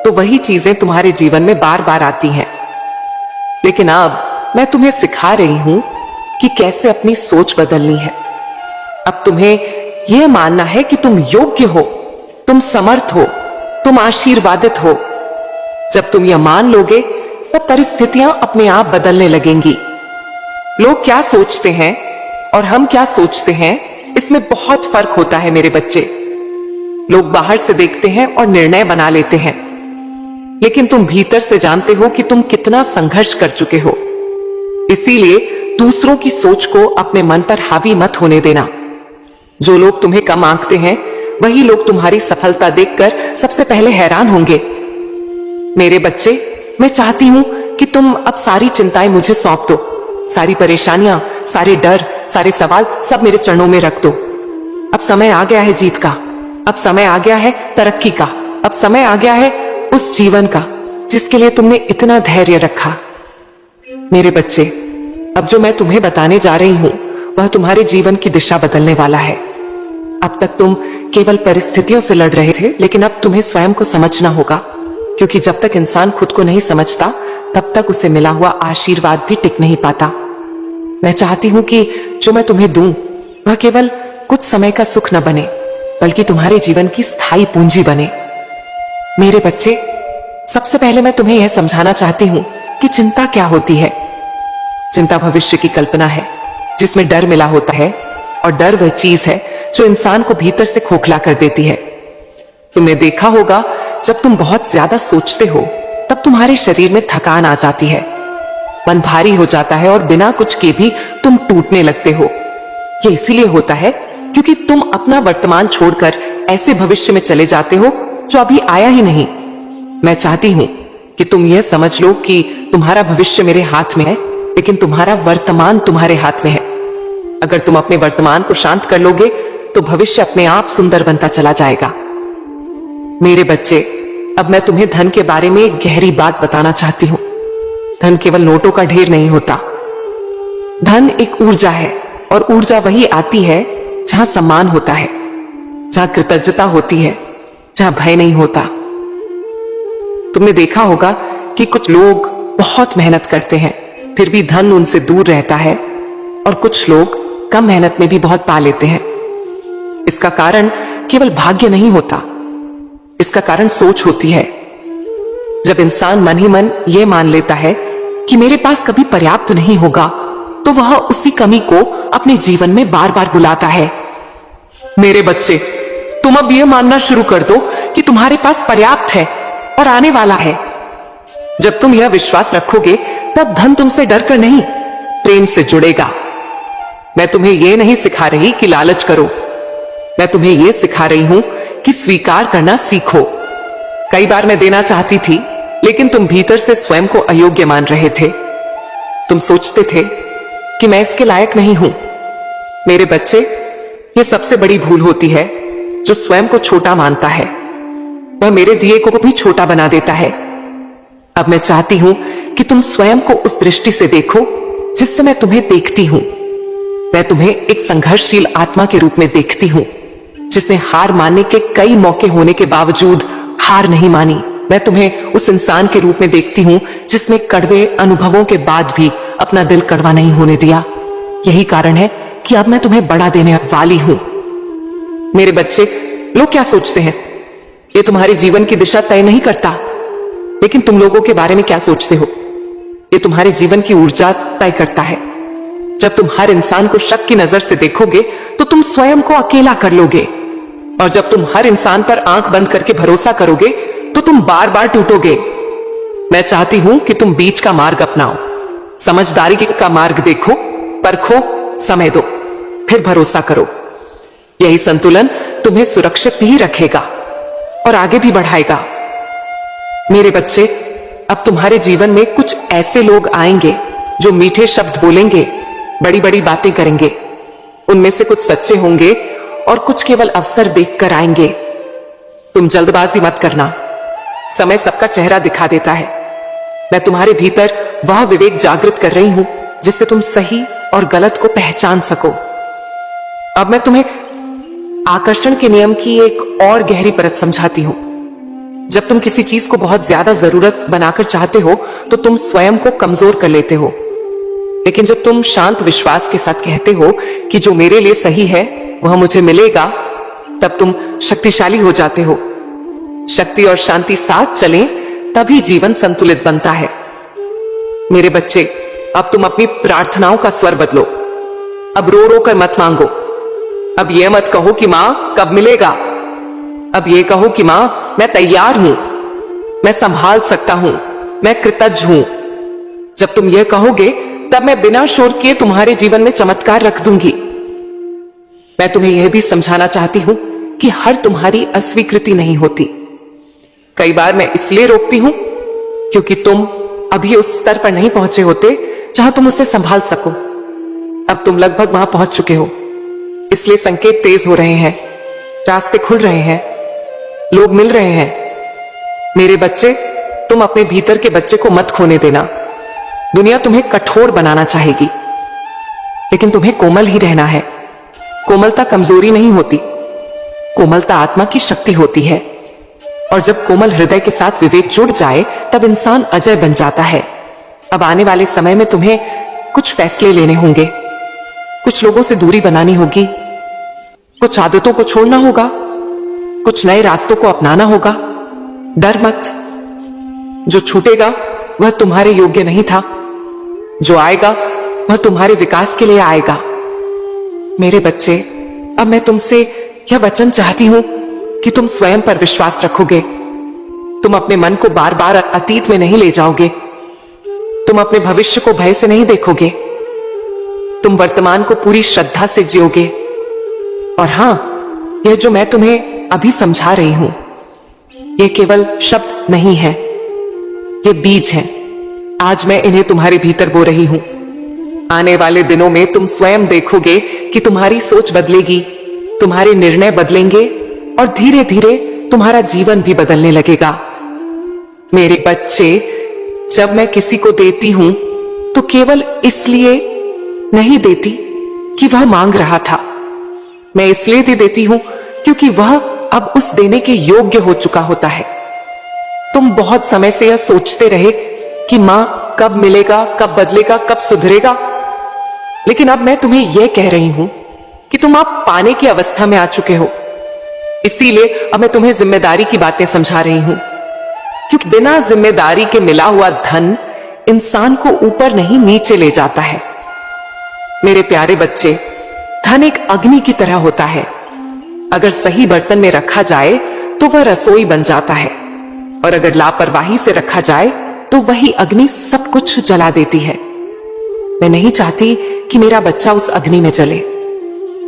तो वही चीजें तुम्हारे जीवन में बार बार आती हैं। लेकिन अब मैं तुम्हें सिखा रही हूं कि कैसे अपनी सोच बदलनी है। अब तुम्हें यह मानना है कि तुम योग्य हो, तुम समर्थ हो, तुम आशीर्वादित हो। जब तुम यह मान लोगे, तब परिस्थितियां अपने आप बदलने लगेंगी। लोग क्या सोचते हैं और हम क्या सोचते हैं, इसमें बहुत फर्क होता है मेरे बच्चे। लोग बाहर से देखते हैं और निर्णय बना लेते हैं, लेकिन तुम भीतर से जानते हो कि तुम कितना संघर्ष कर चुके हो। इसीलिए दूसरों की सोच को अपने मन पर हावी मत होने देना। जो लोग तुम्हें कम आंकते हैं, वही लोग तुम्हारी सफलता देखकर सबसे पहले हैरान होंगे। मेरे बच्चे, मैं चाहती हूं कि तुम अब सारी चिंताएं मुझे सौंप दो। सारी परेशानियां, सारे डर, सारे सवाल सब मेरे चरणों में रख दो। अब समय आ गया है जीत का, अब समय आ गया है तरक्की का, अब समय आ गया है उस जीवन का जिसके लिए तुमने इतना धैर्य रखा। मेरे बच्चे, अब जो मैं तुम्हें बताने जा रही हूं वह तुम्हारे जीवन की दिशा बदलने वाला है। अब तक तुम केवल परिस्थितियों से लड़ रहे थे, लेकिन अब तुम्हें स्वयं को समझना होगा, क्योंकि जब तक इंसान खुद को नहीं समझता तब तक उसे मिला हुआ आशीर्वाद भी टिक नहीं पाता। मैं चाहती हूं कि जो मैं तुम्हें दूं वह केवल कुछ समय का सुख न बने, बल्कि तुम्हारे जीवन की स्थायी पूंजी बने। मेरे बच्चे, सबसे पहले मैं तुम्हें यह समझाना चाहती हूं कि चिंता क्या होती है। चिंता भविष्य की कल्पना है जिसमें डर मिला होता है, और डर वह चीज है जो इंसान को भीतर से खोखला कर देती है। तुमने देखा होगा, जब तुम बहुत ज्यादा सोचते हो तब तुम्हारे शरीर में थकान आ जाती है, मन भारी हो जाता है और बिना कुछ के भी तुम टूटने लगते हो। यह इसीलिए होता है क्योंकि तुम अपना वर्तमान छोड़कर ऐसे भविष्य में चले जाते हो जो अभी आया ही नहीं। मैं चाहती हूं कि तुम यह समझ लो कि तुम्हारा भविष्य मेरे हाथ में है, लेकिन तुम्हारा वर्तमान तुम्हारे हाथ में है। अगर तुम अपने वर्तमान को शांत कर लोगे तो भविष्य अपने आप सुंदर बनता चला जाएगा। मेरे बच्चे, अब मैं तुम्हें धन के बारे में एक गहरी बात बताना चाहती हूं। धन केवल नोटों का ढेर नहीं होता। धन एक ऊर्जा है, और ऊर्जा वही आती है जहां सम्मान होता है, जहां कृतज्ञता होती है, जहां भय नहीं होता। तुमने देखा होगा कि कुछ लोग बहुत मेहनत करते हैं, फिर भी धन उनसे दूर रहता है, और कुछ लोग कम मेहनत में भी बहुत पा लेते हैं। इसका कारण केवल भाग्य नहीं होता, इसका कारण सोच होती है। जब इंसान मन ही मन यह मान लेता है कि मेरे पास कभी पर्याप्त नहीं होगा, तो वह उसी कमी को अपने जीवन में बार बार बुलाता है। मेरे बच्चे, तुम अब यह मानना शुरू कर दो कि तुम्हारे पास पर्याप्त है और आने वाला है। जब तुम यह विश्वास रखोगे, तब धन तुमसे डरकर नहीं, प्रेम से जुड़ेगा। मैं तुम्हें यह नहीं सिखा रही कि लालच करो, मैं तुम्हें यह सिखा रही हूं कि स्वीकार करना सीखो। कई बार मैं देना चाहती थी, लेकिन तुम भीतर से स्वयं को अयोग्य मान रहे थे। तुम सोचते थे कि मैं इसके लायक नहीं हूं। मेरे बच्चे, यह सबसे बड़ी भूल होती है। जो स्वयं को छोटा मानता है वह मेरे दिए को भी छोटा बना देता है। अब मैं चाहती हूं कि तुम स्वयं को उस दृष्टि से देखो जिससे मैं तुम्हें देखती हूं। मैं तुम्हें एक संघर्षशील आत्मा के रूप में देखती हूं, जिसने हार मानने के कई मौके होने के बावजूद हार नहीं मानी। मैं तुम्हें उस इंसान के रूप में देखती हूं जिसने कड़वे अनुभवों के बाद भी अपना दिल कड़वा नहीं होने दिया। यही कारण है कि अब मैं तुम्हें बड़ा देने वाली हूं। मेरे बच्चे, लोग क्या सोचते हैं, ये तुम्हारे जीवन की दिशा तय नहीं करता, लेकिन तुम लोगों के बारे में क्या सोचते हो, ये तुम्हारे जीवन की ऊर्जा तय करता है। जब तुम हर इंसान को शक की नजर से देखोगे तो तुम स्वयं को अकेला कर लोगे, और जब तुम हर इंसान पर आंख बंद करके भरोसा करोगे तो तुम बार बार टूटोगे। मैं चाहती हूं कि तुम बीच का मार्ग अपनाओ, समझदारी का मार्ग देखो, परखो, समय दो, फिर भरोसा करो। यही संतुलन तुम्हें सुरक्षित भी रखेगा और आगे भी बढ़ाएगा। मेरे बच्चे, अब तुम्हारे जीवन में कुछ ऐसे लोग आएंगे जो मीठे शब्द बोलेंगे, बड़ी बड़ी बातें करेंगे। उनमें से कुछ सच्चे होंगे और कुछ केवल अवसर देखकर आएंगे। तुम जल्दबाजी मत करना, समय सबका चेहरा दिखा देता है। मैं तुम्हारे भीतर वह विवेक जागृत कर रही हूं जिससे तुम सही और गलत को पहचान सको। अब मैं तुम्हें आकर्षण के नियम की एक और गहरी परत समझाती हूं। जब तुम किसी चीज को बहुत ज्यादा जरूरत बनाकर चाहते हो तो तुम स्वयं को कमजोर कर लेते हो, लेकिन जब तुम शांत विश्वास के साथ कहते हो कि जो मेरे लिए सही है वह मुझे मिलेगा, तब तुम शक्तिशाली हो जाते हो। शक्ति और शांति साथ चलें तभी जीवन संतुलित बनता है। मेरे बच्चे, अब तुम अपनी प्रार्थनाओं का स्वर बदलो। अब रो रो कर मत मांगो। अब यह मत कहो कि मां कब मिलेगा। अब यह कहो कि मां मैं तैयार हूं, मैं संभाल सकता हूं, मैं कृतज्ञ हूं। जब तुम यह कहोगे तब मैं बिना शोर किए तुम्हारे जीवन में चमत्कार रख दूंगी। मैं तुम्हें यह भी समझाना चाहती हूं कि हर तुम्हारी अस्वीकृति नहीं होती। कई बार मैं इसलिए रोकती हूं क्योंकि तुम अभी उस स्तर पर नहीं पहुंचे होते जहां तुम उसे संभाल सको। अब तुम लगभग वहां पहुंच चुके हो, इसलिए संकेत तेज हो रहे हैं, रास्ते खुल रहे हैं, लोग मिल रहे हैं। मेरे बच्चे, तुम अपने भीतर के बच्चे को मत खोने देना। दुनिया तुम्हें कठोर बनाना चाहेगी, लेकिन तुम्हें कोमल ही रहना है। कोमलता कमजोरी नहीं होती, कोमलता आत्मा की शक्ति होती है। और जब कोमल हृदय के साथ विवेक जुड़ जाए तब इंसान अजय बन जाता है। अब आने वाले समय में तुम्हें कुछ फैसले लेने होंगे, कुछ लोगों से दूरी बनानी होगी, कुछ आदतों को छोड़ना होगा, कुछ नए रास्तों को अपनाना होगा। डर मत, जो छूटेगा वह तुम्हारे योग्य नहीं था, जो आएगा वह तुम्हारे विकास के लिए आएगा। मेरे बच्चे, अब मैं तुमसे यह वचन चाहती हूं कि तुम स्वयं पर विश्वास रखोगे। तुम अपने मन को बार बार अतीत में नहीं ले जाओगे, तुम अपने भविष्य को भय से नहीं देखोगे, तुम वर्तमान को पूरी श्रद्धा से जियोगे। और हां, यह जो मैं तुम्हें अभी समझा रही हूं, यह केवल शब्द नहीं है, ये बीज हैं। आज मैं इन्हें तुम्हारे भीतर बो रही हूं। आने वाले दिनों में तुम स्वयं देखोगे कि तुम्हारी सोच बदलेगी, तुम्हारे निर्णय बदलेंगे और धीरे धीरे तुम्हारा जीवन भी बदलने लगेगा। मेरे बच्चे, जब मैं किसी को देती हूं तो केवल इसलिए नहीं देती कि वह मांग रहा था। मैं इसलिए भी देती हूं क्योंकि वह अब उस देने के योग्य हो चुका होता है। तुम बहुत समय से यह सोचते रहे कि मां कब मिलेगा, कब बदलेगा, कब सुधरेगा, लेकिन अब मैं तुम्हें यह कह रही हूं कि तुम अब पाने की अवस्था में आ चुके हो। इसीलिए अब मैं तुम्हें जिम्मेदारी की बातें समझा रही हूं, क्योंकि बिना जिम्मेदारी के मिला हुआ धन इंसान को ऊपर नहीं नीचे ले जाता है। मेरे प्यारे बच्चे, धन एक अग्नि की तरह होता है। अगर सही बर्तन में रखा जाए तो वह रसोई बन जाता है, और अगर लापरवाही से रखा जाए तो वही अग्नि सब कुछ जला देती है। मैं नहीं चाहती कि मेरा बच्चा उस अग्नि में जले।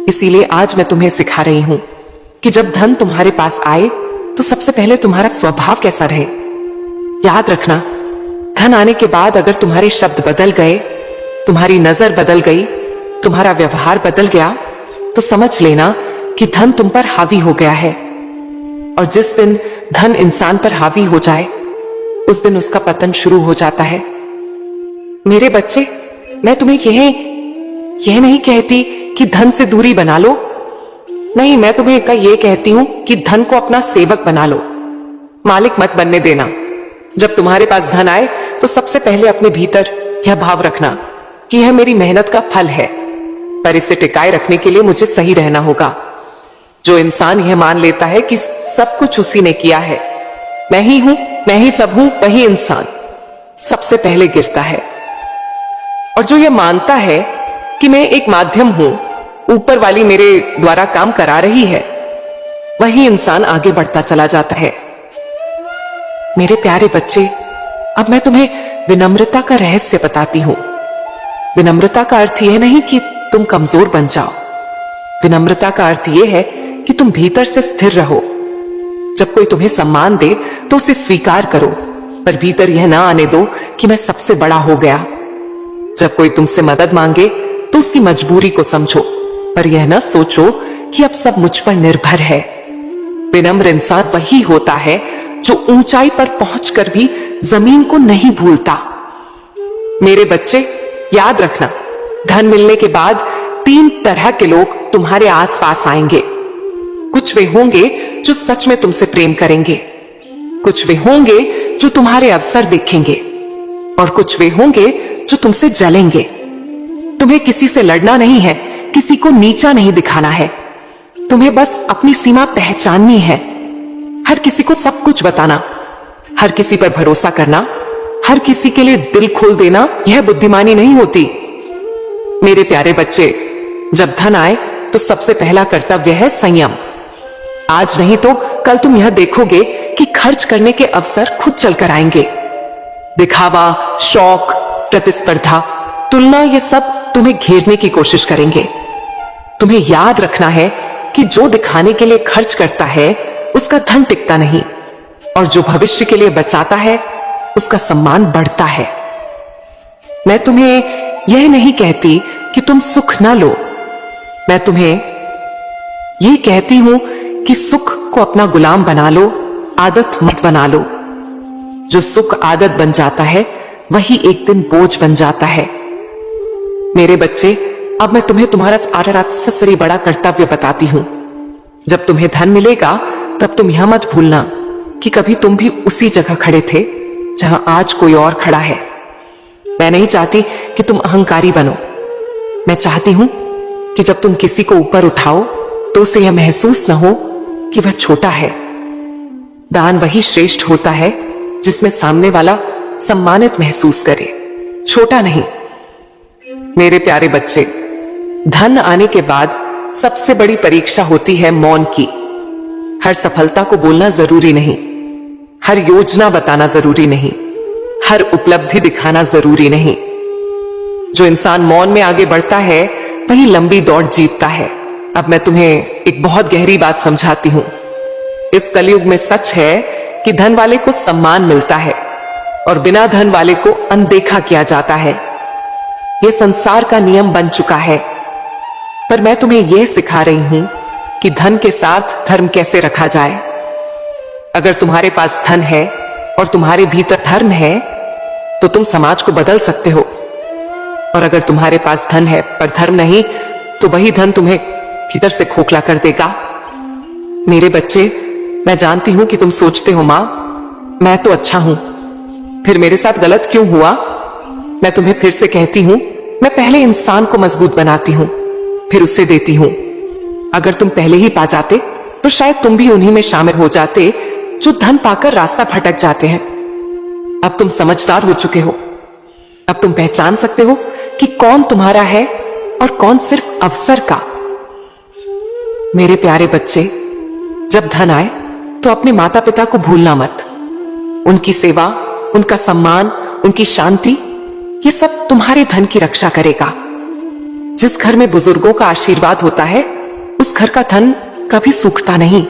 इसीलिए आज मैं तुम्हें सिखा रही हूं कि जब धन तुम्हारे पास आए तो सबसे पहले तुम्हारा स्वभाव कैसा रहे। याद रखना, धन आने के बाद अगर तुम्हारे शब्द बदल गए, तुम्हारी नजर बदल गई, तुम्हारा व्यवहार बदल गया, तो समझ लेना कि धन तुम पर हावी हो गया है। और जिस दिन धन इंसान पर हावी हो जाए, उस दिन उसका पतन शुरू हो जाता है। मेरे बच्चे, मैं तुम्हें यह नहीं कहती कि धन से दूरी बना लो। नहीं, मैं तुम्हें यह कहती हूं कि धन को अपना सेवक बना लो, मालिक मत बनने देना। जब तुम्हारे पास धन आए तो सबसे पहले अपने भीतर यह भाव रखना कि यह मेरी मेहनत का फल है, पर इसे टिकाए रखने के लिए मुझे सही रहना होगा। जो इंसान यह मान लेता है कि सब कुछ उसी ने किया है, मैं ही हूं, मैं ही सब हूं, वही इंसान सबसे पहले गिरता है। और जो यह मानता है कि मैं एक माध्यम हूं, ऊपर वाली मेरे द्वारा काम करा रही है, वही इंसान आगे बढ़ता चला जाता है। मेरे प्यारे बच्चे, अब मैं तुम्हें विनम्रता का रहस्य बताती हूं। विनम्रता का अर्थ यह नहीं कि तुम कमजोर बन जाओ। विनम्रता का अर्थ यह है कि तुम भीतर से स्थिर रहो। जब कोई तुम्हें सम्मान दे तो उसे स्वीकार करो, पर भीतर यह ना आने दो कि मैं सबसे बड़ा हो गया। जब कोई तुमसे मदद मांगे तो उसकी मजबूरी को समझो, पर यह ना सोचो कि अब सब मुझ पर निर्भर है। विनम्र इंसान वही होता है जो ऊंचाई पर पहुंचकर भी जमीन को नहीं भूलता। मेरे बच्चे, याद रखना, धन मिलने के बाद 3 तरह के लोग तुम्हारे आसपास आएंगे। कुछ वे होंगे जो सच में तुमसे प्रेम करेंगे, कुछ वे होंगे जो तुम्हारे अवसर देखेंगे, और कुछ वे होंगे जो तुमसे जलेंगे। तुम्हें किसी से लड़ना नहीं है, किसी को नीचा नहीं दिखाना है। तुम्हें बस अपनी सीमा पहचाननी है। हर किसी को सब कुछ बताना, हर किसी पर भरोसा करना, हर किसी के लिए दिल खोल देना, यह बुद्धिमानी नहीं होती। मेरे प्यारे बच्चे, जब धन आए तो सबसे पहला कर्तव्य है संयम। आज नहीं तो कल तुम यह देखोगे कि खर्च करने के अवसर खुद चलकर आएंगे। दिखावा, शौक, प्रतिस्पर्धा, तुलना, ये सब तुम्हें घेरने की कोशिश करेंगे। तुम्हें याद रखना है कि जो दिखाने के लिए खर्च करता है उसका धन टिकता नहीं, और जो भविष्य के लिए बचाता है उसका सम्मान बढ़ता है। मैं तुम्हें यह नहीं कहती कि तुम सुख ना लो, मैं तुम्हें यह कहती हूं कि सुख को अपना गुलाम बना लो, आदत मत बना लो। जो सुख आदत बन जाता है वही एक दिन बोझ बन जाता है। मेरे बच्चे, अब मैं तुम्हें तुम्हारा सारा सबसे बड़ा कर्तव्य बताती हूं। जब तुम्हें धन मिलेगा तब तुम यह मत भूलना कि कभी तुम भी उसी जगह खड़े थे जहां आज कोई और खड़ा है। मैं नहीं चाहती कि तुम अहंकारी बनो। मैं चाहती हूं कि जब तुम किसी को ऊपर उठाओ तो उसे यह महसूस न हो कि वह छोटा है। दान वही श्रेष्ठ होता है जिसमें सामने वाला सम्मानित महसूस करे, छोटा नहीं। मेरे प्यारे बच्चे, धन आने के बाद सबसे बड़ी परीक्षा होती है मौन की। हर सफलता को बोलना जरूरी नहीं, हर योजना बताना जरूरी नहीं, हर उपलब्धि दिखाना जरूरी नहीं। जो इंसान मौन में आगे बढ़ता है वही लंबी दौड़ जीतता है। अब मैं तुम्हें एक बहुत गहरी बात समझाती हूं। इस कलयुग में सच है कि धन वाले को सम्मान मिलता है और बिना धन वाले को अनदेखा किया जाता है। यह संसार का नियम बन चुका है। पर मैं तुम्हें यह सिखा रही हूं कि धन के साथ धर्म कैसे रखा जाए। अगर तुम्हारे पास धन है और तुम्हारे भीतर धर्म है तो तुम समाज को बदल सकते हो। और अगर तुम्हारे पास धन है पर धर्म नहीं तो वही धन तुम्हें भीतर से खोखला कर देगा। मेरे बच्चे, मैं जानती हूं कि तुम सोचते हो मां, मैं तो अच्छा हूं, फिर मेरे साथ गलत क्यों हुआ। मैं तुम्हें फिर से कहती हूं, मैं पहले इंसान को मजबूत बनाती हूं, फिर उससे देती हूं। अगर तुम पहले ही पा जाते तो शायद तुम भी उन्हीं में शामिल हो जाते जो धन पाकर रास्ता भटक जाते हैं। अब तुम समझदार हो चुके हो। अब तुम पहचान सकते हो कि कौन तुम्हारा है और कौन सिर्फ अवसर का। मेरे प्यारे बच्चे, जब धन आए तो अपने माता पिता को भूलना मत। उनकी सेवा, उनका सम्मान, उनकी शांति, ये सब तुम्हारे धन की रक्षा करेगा। जिस घर में बुजुर्गों का आशीर्वाद होता है उस घर का धन कभी सूखता नहीं।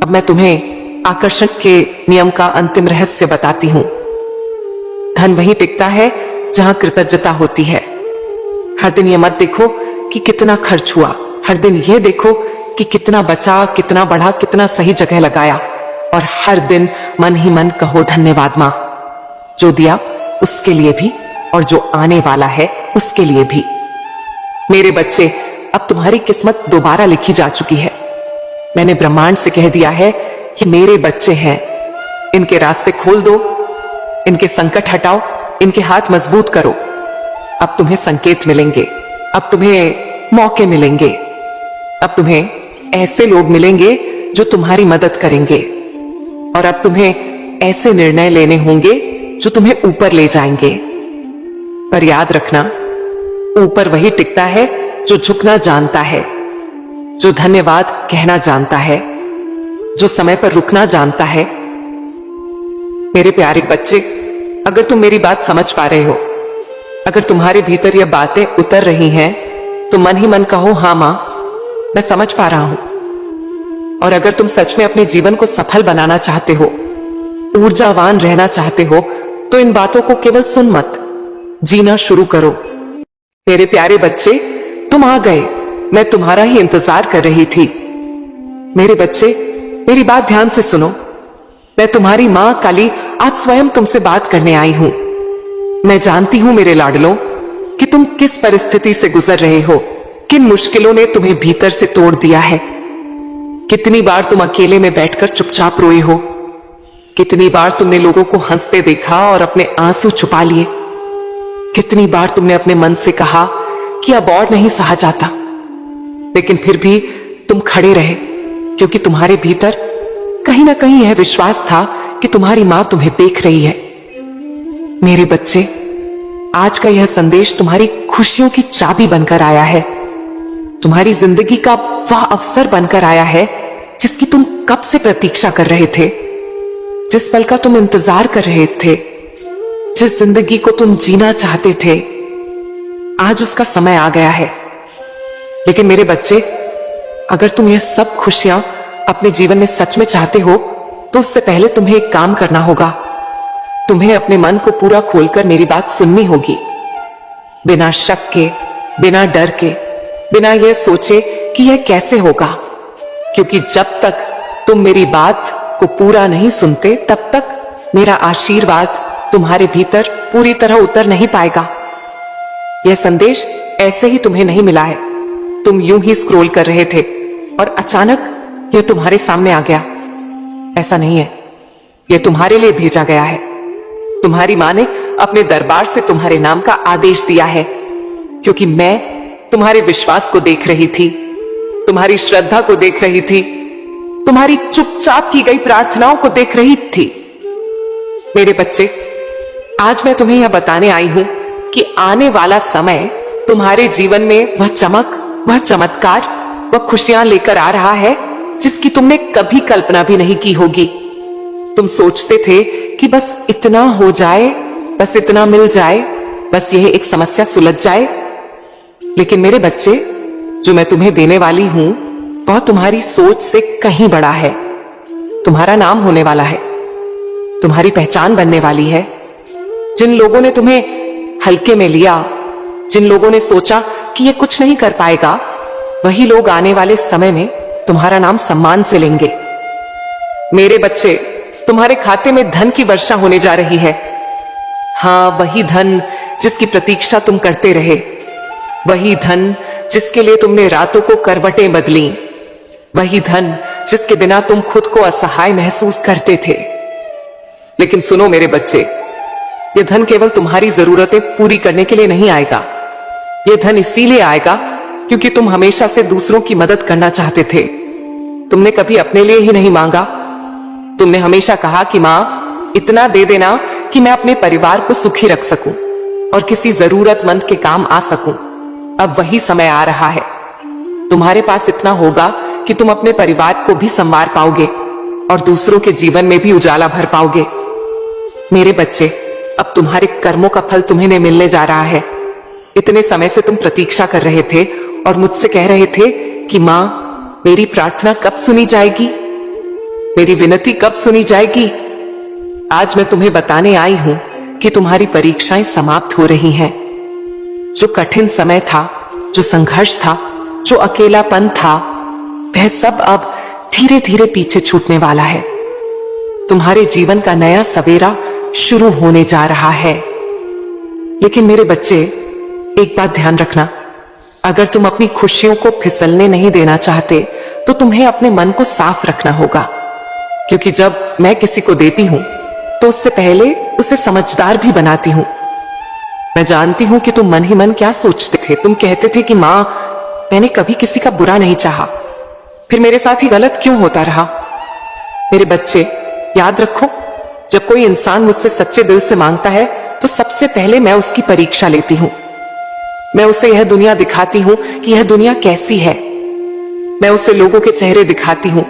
अब मैं तुम्हें आकर्षण के नियम का अंतिम रहस्य बताती हूं। धन वहीं टिकता है जहां कृतज्ञता होती है। हर दिन यह मत देखो कि कितना खर्च हुआ, हर दिन यह देखो कि कितना बचा, कितना बढ़ा, कितना सही जगह लगाया। और हर दिन मन ही मन कहो धन्यवाद मां, जो दिया उसके लिए भी और जो आने वाला है उसके लिए भी। मेरे बच्चे, अब तुम्हारी किस्मत दोबारा लिखी जा चुकी है। मैंने ब्रह्मांड से कह दिया है कि मेरे बच्चे हैं, इनके रास्ते खोल दो, इनके संकट हटाओ, इनके हाथ मजबूत करो। अब तुम्हें संकेत मिलेंगे, अब तुम्हें मौके मिलेंगे, अब तुम्हें ऐसे लोग मिलेंगे जो तुम्हारी मदद करेंगे। और अब तुम्हें ऐसे निर्णय लेने होंगे जो तुम्हें ऊपर ले जाएंगे। पर याद रखना, ऊपर वही टिकता है जो झुकना जानता है, जो धन्यवाद कहना जानता है, जो समय पर रुकना जानता है। मेरे प्यारे बच्चे, अगर तुम मेरी बात समझ पा रहे हो, अगर तुम्हारे भीतर ये बातें उतर रही हैं, तो मन ही मन कहो हाँ मां, मैं समझ पा रहा हूं। और अगर तुम सच में अपने जीवन को सफल बनाना चाहते हो, ऊर्जावान रहना चाहते हो, तो इन बातों को केवल सुन मत, जीना शुरू करो। मेरे प्यारे बच्चे, तुम आ गए, मैं तुम्हारा ही इंतजार कर रही थी। मेरे बच्चे, मेरी बात ध्यान से सुनो। मैं तुम्हारी मां काली आज स्वयं तुमसे बात करने आई हूं। मैं जानती हूं मेरे लाडलों कि तुम किस परिस्थिति से गुजर रहे हो, किन मुश्किलों ने तुम्हें भीतर से तोड़ दिया है। कितनी बार तुम अकेले में बैठकर चुपचाप रोए हो, कितनी बार तुमने लोगों को हंसते देखा और अपने आंसू छुपा लिए, कितनी बार तुमने अपने मन से कहा कि अब और नहीं सहा जाता, लेकिन फिर भी तुम खड़े रहे, क्योंकि तुम्हारे भीतर कहीं ना कहीं यह विश्वास था कि तुम्हारी मां तुम्हें देख रही है। मेरे बच्चे, आज का यह संदेश तुम्हारी खुशियों की चाबी बनकर आया है, तुम्हारी जिंदगी का वह अवसर बनकर आया है जिसकी तुम कब से प्रतीक्षा कर रहे थे, जिस पल का तुम इंतजार कर रहे थे, जिस जिंदगी को तुम जीना चाहते थे। आज उसका समय आ गया है। लेकिन मेरे बच्चे, अगर तुम यह सब खुशियां अपने जीवन में सच में चाहते हो, तो उससे पहले तुम्हें एक काम करना होगा। तुम्हें अपने मन को पूरा खोलकर मेरी बात सुननी होगी, बिना शक के, बिना डर के, बिना यह सोचे कि यह कैसे होगा। क्योंकि जब तक तुम मेरी बात को पूरा नहीं सुनते, तब तक मेरा आशीर्वाद तुम्हारे भीतर पूरी तरह उतर नहीं पाएगा। यह संदेश ऐसे ही तुम्हें नहीं मिला है। तुम यूं ही स्क्रॉल कर रहे थे और अचानक यह तुम्हारे सामने आ गया। ऐसा नहीं है, यह तुम्हारे लिए भेजा गया है। तुम्हारी मां ने अपने दरबार से तुम्हारे नाम का आदेश दिया है, क्योंकि मैं तुम्हारे विश्वास को देख रही थी, तुम्हारी श्रद्धा को देख रही थी, तुम्हारी चुपचाप की गई प्रार्थनाओं को देख रही थी। मेरे बच्चे, आज मैं तुम्हें यह बताने आई हूं कि आने वाला समय तुम्हारे जीवन में वह चमक, वह चमत्कार, वह खुशियां लेकर आ रहा है जिसकी तुमने कभी कल्पना भी नहीं की होगी। तुम सोचते थे कि बस इतना हो जाए, बस इतना मिल जाए, बस यह एक समस्या सुलझ जाए। लेकिन मेरे बच्चे, जो मैं तुम्हें देने वाली हूं वह तुम्हारी सोच से कहीं बड़ा है। तुम्हारा नाम होने वाला है, तुम्हारी पहचान बनने वाली है। जिन लोगों ने तुम्हें हल्के में लिया, जिन लोगों ने सोचा कि यह कुछ नहीं कर पाएगा, वही लोग आने वाले समय में तुम्हारा नाम सम्मान से लेंगे। मेरे बच्चे, तुम्हारे खाते में धन की वर्षा होने जा रही है। हां, वही धन जिसकी प्रतीक्षा तुम करते रहे, वही धन जिसके लिए तुमने रातों को करवटें बदली, वही धन जिसके बिना तुम खुद को असहाय महसूस करते थे। लेकिन सुनो मेरे बच्चे, यह धन केवल तुम्हारी जरूरतें पूरी करने के लिए नहीं आएगा। यह धन इसीलिए आएगा क्योंकि तुम हमेशा से दूसरों की मदद करना चाहते थे। तुमने कभी अपने लिए ही नहीं मांगा। तुमने हमेशा कहा कि मां, इतना दे देना कि मैं अपने परिवार को सुखी रख सकूं और किसी जरूरतमंद के काम आ सकूं। अब वही समय आ रहा है। तुम्हारे पास इतना होगा कि तुम अपने परिवार को भी संवार पाओगे और दूसरों के जीवन में भी उजाला भर पाओगे। मेरे बच्चे, अब तुम्हारे कर्मों का फल तुम्हें मिलने जा रहा है। इतने समय से तुम प्रतीक्षा कर रहे थे और मुझसे कह रहे थे कि मां, मेरी प्रार्थना कब सुनी जाएगी, मेरी विनती कब सुनी जाएगी। आज मैं तुम्हें बताने आई हूं कि तुम्हारी परीक्षाएं समाप्त हो रही हैं। जो कठिन समय था, जो संघर्ष था, जो अकेलापन था, वह सब अब धीरे धीरे पीछे छूटने वाला है। तुम्हारे जीवन का नया सवेरा शुरू होने जा रहा है। लेकिन मेरे बच्चे, एक बात ध्यान रखना, अगर तुम अपनी खुशियों को फिसलने नहीं देना चाहते तो तुम्हें अपने मन को साफ रखना होगा। क्योंकि जब मैं किसी को देती हूं तो उससे पहले उसे समझदार भी बनाती हूं। मैं जानती हूं कि तुम मन ही मन क्या सोचते थे। तुम कहते थे कि मां, मैंने कभी किसी का बुरा नहीं चाहा, फिर मेरे साथ ही गलत क्यों होता रहा। मेरे बच्चे, याद रखो, जब कोई इंसान मुझसे सच्चे दिल से मांगता है तो सबसे पहले मैं उसकी परीक्षा लेती हूं। मैं उसे यह दुनिया दिखाती हूं कि यह दुनिया कैसी है। मैं उसे लोगों के चेहरे दिखाती हूं,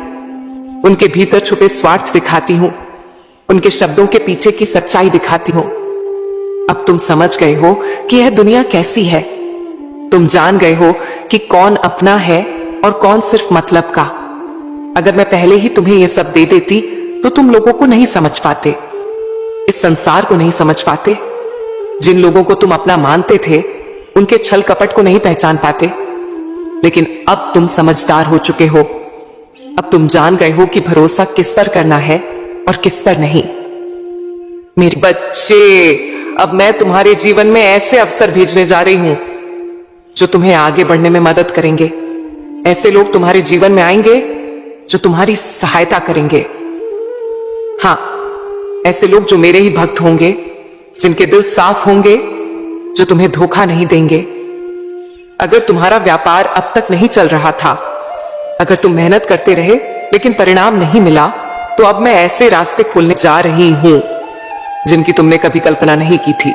उनके भीतर छुपे स्वार्थ दिखाती हूं, उनके शब्दों के पीछे की सच्चाई दिखाती हूं। अब तुम समझ गए हो कि यह दुनिया कैसी है। तुम जान गए हो कि कौन अपना है और कौन सिर्फ मतलब का। अगर मैं पहले ही तुम्हें यह सब दे देती तो तुम लोगों को नहीं समझ पाते, इस संसार को नहीं समझ पाते। जिन लोगों को तुम अपना मानते थे उनके छल कपट को नहीं पहचान पाते। लेकिन अब तुम समझदार हो चुके हो। अब तुम जान गए हो कि भरोसा किस पर करना है और किस पर नहीं। मेरे बच्चे, अब मैं तुम्हारे जीवन में ऐसे अवसर भेजने जा रही हूं जो तुम्हें आगे बढ़ने में मदद करेंगे। ऐसे लोग तुम्हारे जीवन में आएंगे जो तुम्हारी सहायता करेंगे। हां, ऐसे लोग जो मेरे ही भक्त होंगे, जिनके दिल साफ होंगे, जो तुम्हें धोखा नहीं देंगे। अगर तुम्हारा व्यापार अब तक नहीं चल रहा था, अगर तुम मेहनत करते रहे लेकिन परिणाम नहीं मिला, तो अब मैं ऐसे रास्ते खोलने जा रही हूं जिनकी तुमने कभी कल्पना नहीं की थी।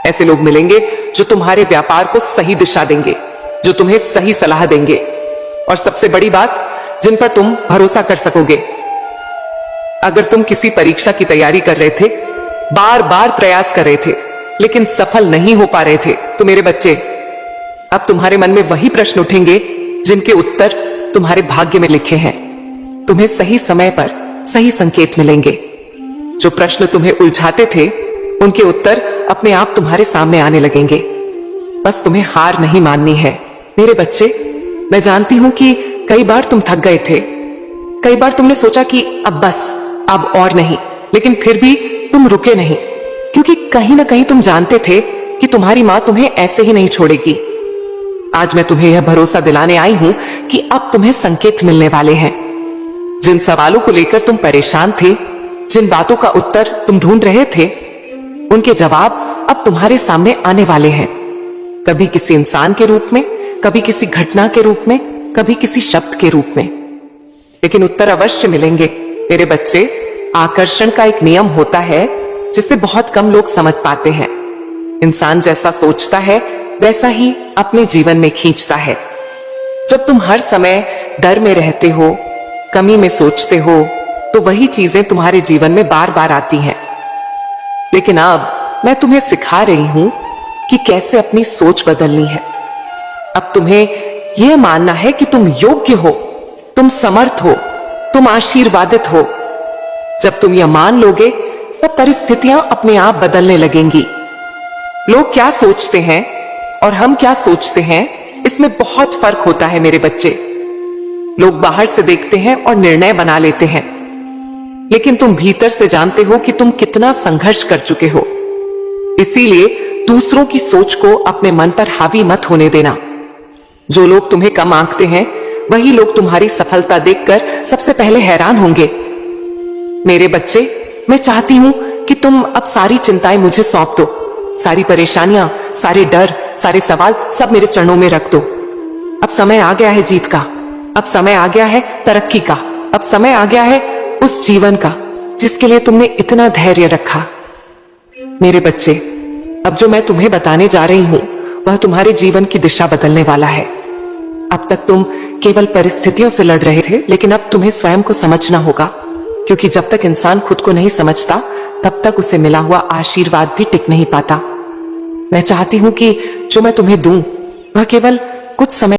ऐसे लोग मिलेंगे जो तुम्हारे व्यापार को सही दिशा देंगे, जो तुम्हें सही सलाह देंगे, और सबसे बड़ी बात, जिन पर तुम भरोसा कर सकोगे। अगर तुम किसी परीक्षा की तैयारी कर रहे थे, बार बार प्रयास कर रहे थे लेकिन सफल नहीं हो पा रहे थे, तो मेरे बच्चे, अब तुम्हारे मन में वही प्रश्न उठेंगे जिनके उत्तर तुम्हारे भाग्य में लिखे हैं। तुम्हें सही समय पर सही संकेत मिलेंगे। जो प्रश्न तुम्हें उलझाते थे, उनके उत्तर अपने आप तुम्हारे सामने आने लगेंगे। बस तुम्हें हार नहीं माननी है। मेरे बच्चे, मैं जानती हूं कि कई बार तुम थक गए थे, कई बार तुमने सोचा कि अब बस, अब और नहीं, लेकिन फिर भी तुम रुके नहीं, क्योंकि कहीं ना कहीं तुम जानते थे कि तुम्हारी मां तुम्हें ऐसे ही नहीं छोड़ेगी। आज मैं तुम्हें यह भरोसा दिलाने आई हूं कि अब तुम्हें संकेत मिलने वाले हैं। जिन सवालों को लेकर तुम परेशान थे, जिन बातों का उत्तर तुम ढूंढ रहे थे, उनके जवाब अब तुम्हारे सामने आने वाले हैं। कभी किसी इंसान के रूप में, कभी किसी घटना के रूप में, कभी किसी शब्द के रूप में, लेकिन उत्तर अवश्य मिलेंगे। मेरे बच्चे, आकर्षण का एक नियम होता है जिसे बहुत कम लोग समझ पाते हैं। इंसान जैसा सोचता है वैसा ही अपने जीवन में खींचता है। जब तुम हर समय डर में रहते हो, कमी में सोचते हो, तो वही चीजें तुम्हारे जीवन में बार बार आती हैं। लेकिन अब मैं तुम्हें सिखा रही हूं कि कैसे अपनी सोच बदलनी है। अब तुम्हें यह मानना है कि तुम योग्य हो, तुम समर्थ हो, तुम आशीर्वादित हो। जब तुम यह मान लोगे तब परिस्थितियां अपने आप बदलने लगेंगी। लोग क्या सोचते हैं और हम क्या सोचते हैं, इसमें बहुत फर्क होता है मेरे बच्चे। लोग बाहर से देखते हैं और निर्णय बना लेते हैं, लेकिन तुम भीतर से जानते हो कि तुम कितना संघर्ष कर चुके हो। इसीलिए दूसरों की सोच को अपने मन पर हावी मत होने देना। जो लोग तुम्हें कम आंकते हैं, वही लोग तुम्हारी सफलता देखकर सबसे पहले हैरान होंगे। मेरे बच्चे, मैं चाहती हूं कि तुम अब सारी चिंताएं मुझे सौंप दो। सारी परेशानियां, सारे डर, सारे सवाल सब मेरे चरणों में रख दो। अब समय आ गया है जीत का, अब समय आ गया है तरक्की का, अब समय आ गया है उस जीवन का जिसके लिए तुमने इतना धैर्य रखा। मेरे बच्चे, अब जो मैं तुम्हें बताने जा रही हूं वह तुम्हारे जीवन की दिशा बदलने वाला है। अब तक तुम केवल परिस्थितियों से लड़ रहे थे, लेकिन अब तुम्हें स्वयं को समझना होगा, क्योंकि जब तक इंसान खुद को नहीं समझता तब तक उसे मिला हुआ आशीर्वाद भी टिक नहीं पाता। मैं चाहती हूं कि जो मैं तुम्हें दूं वह केवल कुछ समय